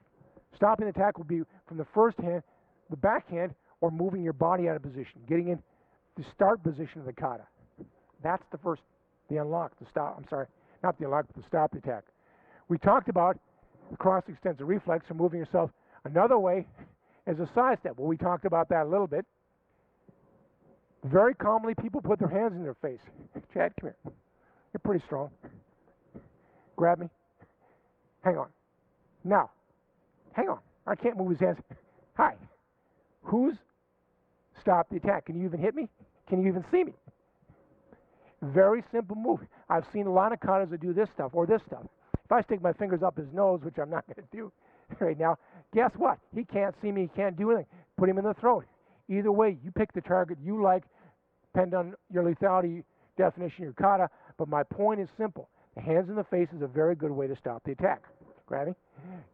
stopping the attack will be from the first hand, the backhand, or moving your body out of position, getting in the start position of the kata. That's the unlock, the stop. I'm sorry, not the unlock, but the stop the attack. We talked about the cross extensor reflex, or moving yourself. Another way is a side step. Well, we talked about that a little bit. Very commonly, people put their hands in their face. Chad, come here. You're pretty strong. Grab me. Hang on. Now, hang on. I can't move his hands. Hi. Who's stopped the attack? Can you even hit me? Can you even see me? Very simple move. I've seen a lot of katas that do this stuff or this stuff. If I stick my fingers up his nose, which I'm not going to do right now, guess what? He can't see me. He can't do anything. Put him in the throat. Either way, you pick the target you like, depend on your lethality definition, your kata. But my point is simple. The hands in the face is a very good way to stop the attack. Grabbing.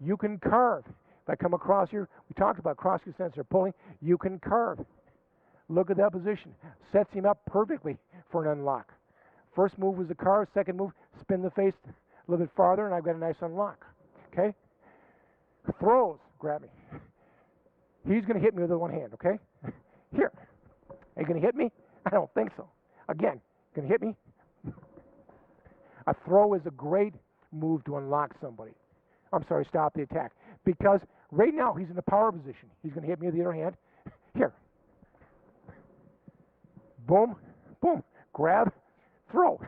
You can curve. If I come across here, we talked about cross extensor pulling. You can curve. Look at that position. Sets him up perfectly for an unlock. First move was the carve. Second move, spin the face a little bit farther, and I've got a nice unlock. Okay? Throws. Grab me. He's going to hit me with the one hand, okay? Here. Are you going to hit me? I don't think so. Again, going to hit me? A throw is a great move to unlock somebody. I'm sorry, stop the attack. Because right now he's in the power position. He's going to hit me with the other hand. Here. Boom, boom. Grab, throw.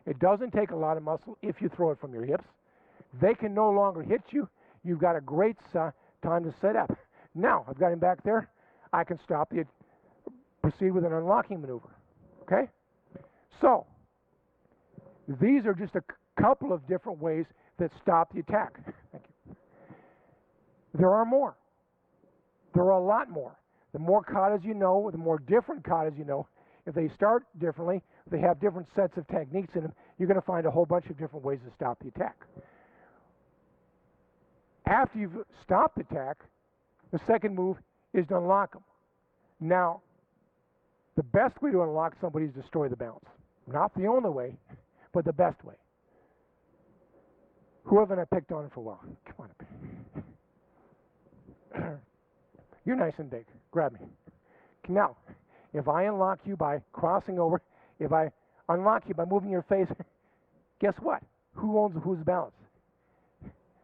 It doesn't take a lot of muscle if you throw it from your hips. They can no longer hit you. You've got a great time to set up. Now, I've got him back there. I can proceed with an unlocking maneuver. Okay? So, these are just a couple of different ways that stop the attack. Thank you. There are more. There are a lot more. The more katas you know, the more different katas you know. If they start differently, if they have different sets of techniques in them, you're going to find a whole bunch of different ways to stop the attack. After you've stopped the attack, the second move is to unlock them. Now, the best way to unlock somebody is destroy the balance. Not the only way, but the best way. Who haven't I picked on for a while? Come on. You're nice and big. Grab me. Now, if I unlock you by crossing over, if I unlock you by moving your face, guess what? Who owns whose balance?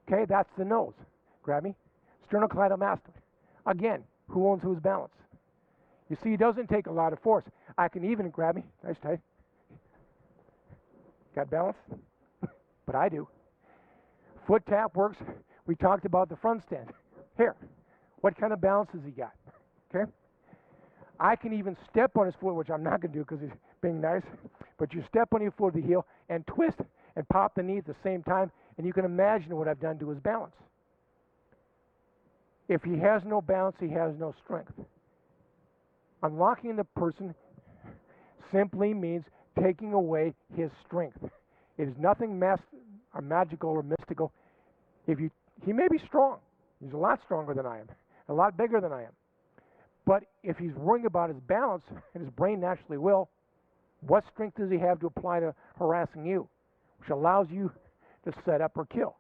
Okay, that's the nose. Grab me. Sternocleidomastoid. Again, who owns whose balance? You see, it doesn't take a lot of force. I can even grab me. Nice tight. Got balance? But I do. Foot tap works. We talked about the front stand. Here. What kind of balance has he got? Okay? I can even step on his foot, which I'm not going to do because he's being nice. But you step on your foot with the heel and twist and pop the knee at the same time, and you can imagine what I've done to his balance. If he has no balance, he has no strength. Unlocking the person simply means taking away his strength. It is nothing magical or mystical. He may be strong. He's a lot stronger than I am, a lot bigger than I am. But if he's worrying about his balance, and his brain naturally will, what strength does he have to apply to harassing you, which allows you to set up or kill?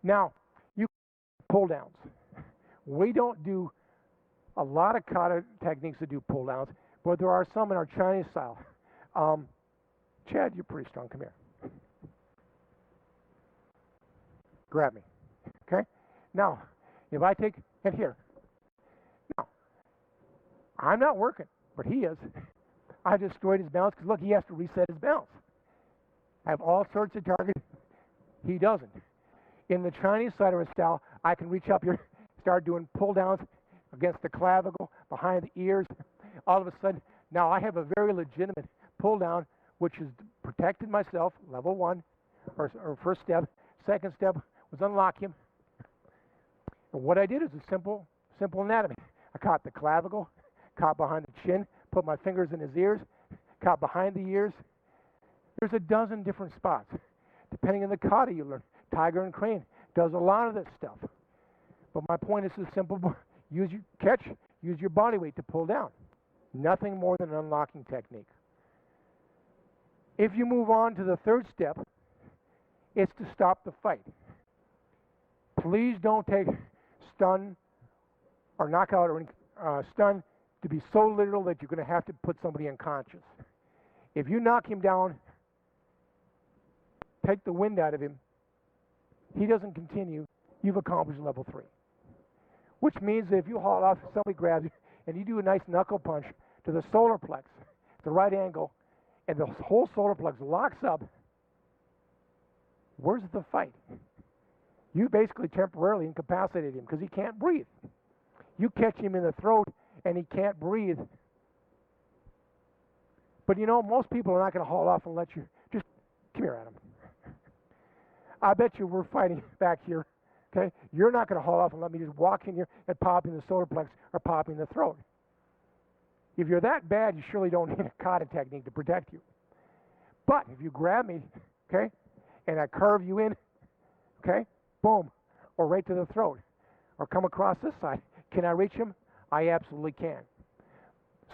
Now, you pull downs. We don't do a lot of kata techniques that do pull downs, but there are some in our Chinese style. Chad, you're pretty strong. Come here. Grab me. Okay? Now, if I take it here. Now, I'm not working, but he is. I destroyed his balance because, look, he has to reset his balance. I have all sorts of targets. He doesn't. In the Chinese side of his style, I can reach up here, start doing pull downs against the clavicle, behind the ears. All of a sudden, now I have a very legitimate pull down, which has protected myself, level one, or first step. Second step was unlock him. And what I did is a simple anatomy. I caught the clavicle, caught behind the chin, put my fingers in his ears, caught behind the ears. There's a dozen different spots. Depending on the kata you learn. Tiger and Crane does a lot of this stuff. But my point is simple. Use your body weight to pull down. Nothing more than an unlocking technique. If you move on to the third step, it's to stop the fight. Please don't take stun or knockout or stun to be so literal that you're going to have to put somebody unconscious. If you knock him down, take the wind out of him, he doesn't continue, you've accomplished level 3. Which means that if you haul off, somebody grabs you, and you do a nice knuckle punch to the solar plex, the right angle, and the whole solar plex locks up, where's the fight? You basically temporarily incapacitated him because he can't breathe. You catch him in the throat and he can't breathe. But you know, most people are not going to haul off and let you. Just come here, Adam. I bet you we're fighting back here. Okay? You're not going to haul off and let me just walk in here and pop in the solar plex or pop in the throat. If you're that bad, you surely don't need a kata technique to protect you. But if you grab me, okay, and I curve you in, okay, boom, or right to the throat, or come across this side, can I reach him? I absolutely can.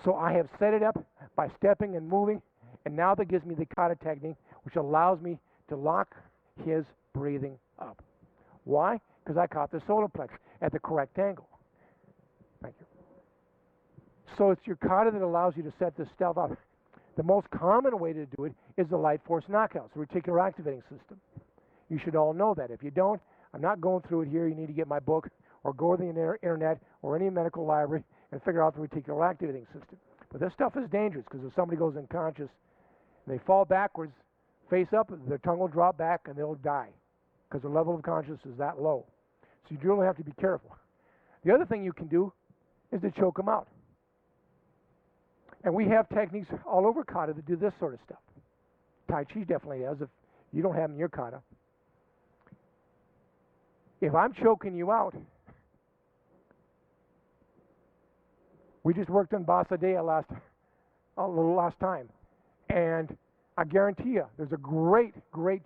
So I have set it up by stepping and moving, and now that gives me the kata technique, which allows me to lock his breathing up. Why? Because I caught the solar plex at the correct angle. Thank you. So it's your kata that allows you to set this stuff up. The most common way to do it is the light force knockouts, the reticular activating system. You should all know that. If you don't, I'm not going through it here. You need to get my book or go to the internet or any medical library and figure out the reticular activating system. But this stuff is dangerous because if somebody goes unconscious and they fall backwards, face up, their tongue will drop back and they'll die because the level of consciousness is that low. So you really have to be careful. The other thing you can do is to choke them out. And we have techniques all over kata that do this sort of stuff. Tai Chi definitely does if you don't have them in your kata. If I'm choking you out, we just worked on Basadea last time, and I guarantee you, there's a great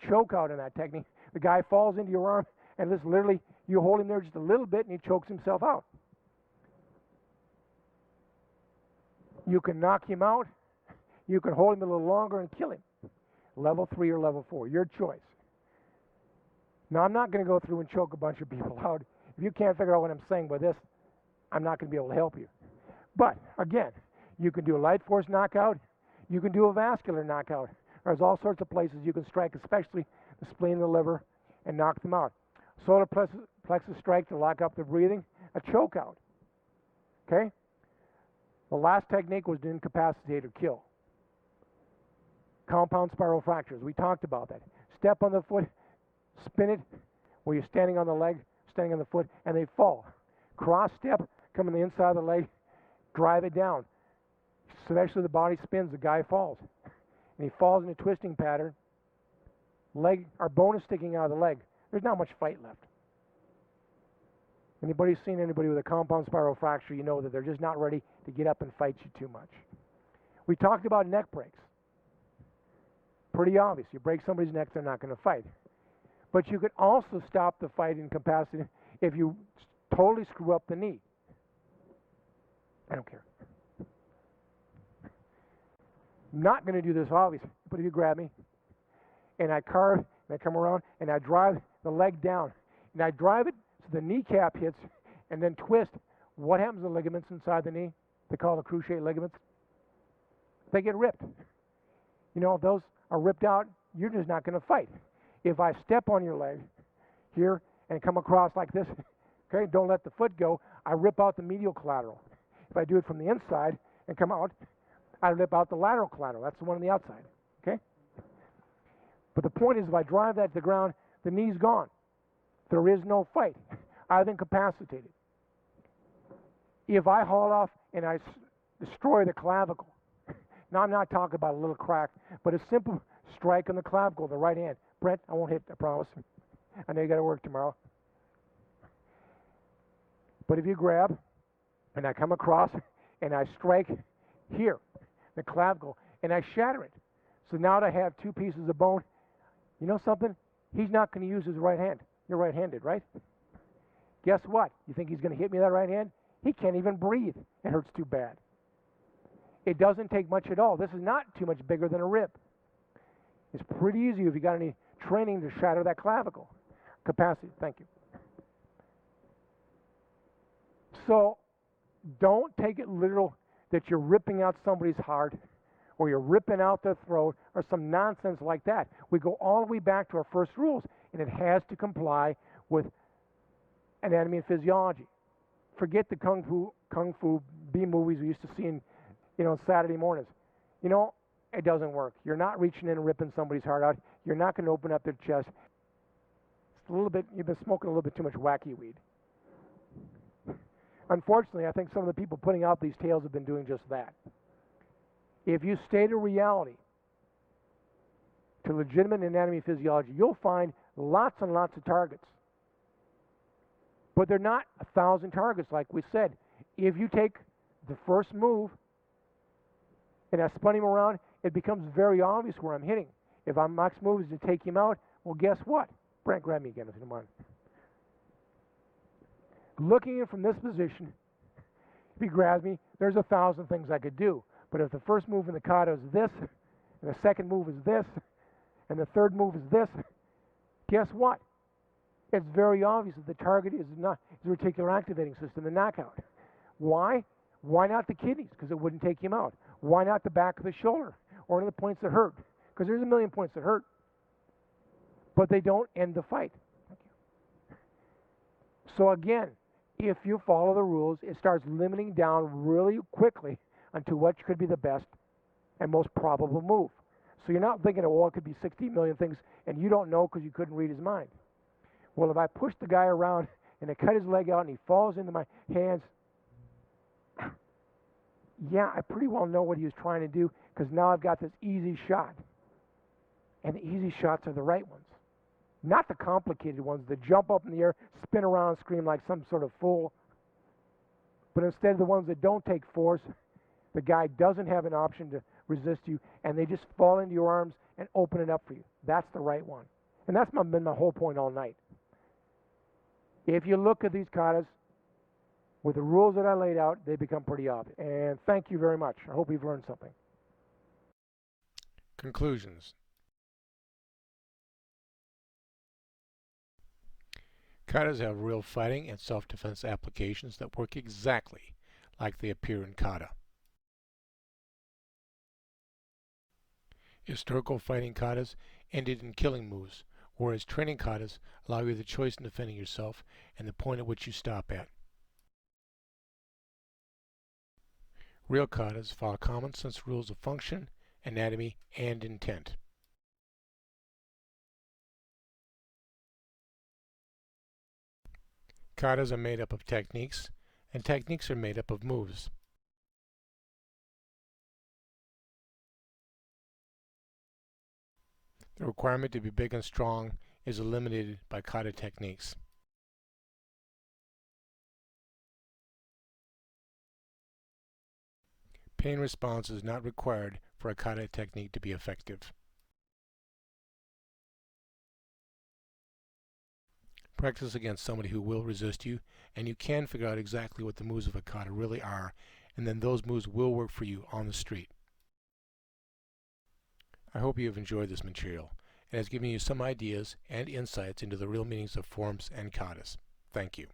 choke out in that technique. The guy falls into your arm, and this literally, you hold him there just a little bit, and he chokes himself out. You can knock him out. You can hold him a little longer and kill him. Level 3 or level 4, your choice. Now, I'm not going to go through and choke a bunch of people out. If you can't figure out what I'm saying by this, I'm not going to be able to help you. But, again, you can do a light force knockout. You can do a vascular knockout. There's all sorts of places you can strike, especially the spleen and the liver, and knock them out. Solar plexus strike to lock up the breathing. A choke out. Okay? The last technique was to incapacitate or kill. Compound spiral fractures. We talked about that. Step on the foot, spin it where you're standing on the leg, standing on the foot, and they fall. Cross step, come on the inside of the leg, drive it down. Especially the body spins, the guy falls. And he falls in a twisting pattern. Leg, our bone is sticking out of the leg. There's not much fight left. Anybody seen anybody with a compound spiral fracture, you know that they're just not ready to get up and fight you too much. We talked about neck breaks. Pretty obvious. You break somebody's neck, they're not going to fight. But you could also stop the fight incapacitated if you totally screw up the knee. I don't care. I'm not going to do this, obviously. But if you grab me, and I carve, and I come around, and I drive the leg down, and I drive it so the kneecap hits, and then twist, what happens to the ligaments inside the knee? They call the cruciate ligaments. They get ripped. You know, if those are ripped out, you're just not going to fight. If I step on your leg here and come across like this, okay, don't let the foot go, I rip out the medial collateral. If I do it from the inside and come out, I rip out the lateral collateral. That's the one on the outside, okay? But the point is, if I drive that to the ground, the knee's gone. There is no fight. I've incapacitated. If I haul off and I destroy the clavicle, now I'm not talking about a little crack, but a simple strike on the clavicle, the right hand. Brent, I won't hit, I promise. I know you got to work tomorrow. But if you grab, and I come across, and I strike here, the clavicle, and I shatter it. So now that I have two pieces of bone, you know something? He's not going to use his right hand. You're right-handed, right? Guess what? You think he's going to hit me with that right hand? He can't even breathe. It hurts too bad. It doesn't take much at all. This is not too much bigger than a rib. It's pretty easy if you got any training to shatter that clavicle capacity. Thank you. So don't take it literal that you're ripping out somebody's heart or you're ripping out their throat or some nonsense like that. We go all the way back to our first rules, and it has to comply with anatomy and physiology. Forget the kung fu B movies we used to see in, Saturday mornings. It doesn't work. You're not reaching in and ripping somebody's heart out. You're not going to open up their chest. It's a little bit. You've been smoking a little bit too much wacky weed. Unfortunately, I think some of the people putting out these tales have been doing just that. If you stay to reality, to legitimate anatomy and physiology, you'll find lots and lots of targets. But they're not 1,000 targets like we said. If you take the first move and I spun him around, it becomes very obvious where I'm hitting. If my next move is to take him out, well, guess what? Brent, grab me again if you don't mind. Looking at it from this position, if he grabs me, there's 1,000 things I could do. But if the first move in the kata is this, and the second move is this, and the third move is this, guess what? It's very obvious that the target is not the reticular activating system, the knockout. Why? Why not the kidneys? Because it wouldn't take him out. Why not the back of the shoulder or one of the points that hurt? Because there's a million points that hurt, but they don't end the fight. Thank you. So again, if you follow the rules, it starts limiting down really quickly onto what could be the best and most probable move. So you're not thinking, oh, it could be 60 million things, and you don't know because you couldn't read his mind. Well, if I push the guy around and I cut his leg out and he falls into my hands, yeah, I pretty well know what he was trying to do because now I've got this easy shot. And the easy shots are the right ones. Not the complicated ones that jump up in the air, spin around, scream like some sort of fool. But instead, the ones that don't take force, the guy doesn't have an option to resist you, and they just fall into your arms and open it up for you. That's the right one. And that's been my whole point all night. If you look at these katas, with the rules that I laid out, they become pretty obvious. And thank you very much. I hope you've learned something. Conclusions. Katas have real fighting and self-defense applications that work exactly like they appear in kata. Historical fighting katas ended in killing moves, whereas training katas allow you the choice in defending yourself and the point at which you stop at. Real katas follow common sense rules of function, anatomy, and intent. Katas are made up of techniques, and techniques are made up of moves. The requirement to be big and strong is eliminated by kata techniques. Pain response is not required for a kata technique to be effective. Practice against somebody who will resist you, and you can figure out exactly what the moves of a kata really are, and then those moves will work for you on the street. I hope you have enjoyed this material, and has given you some ideas and insights into the real meanings of forms and katas. Thank you.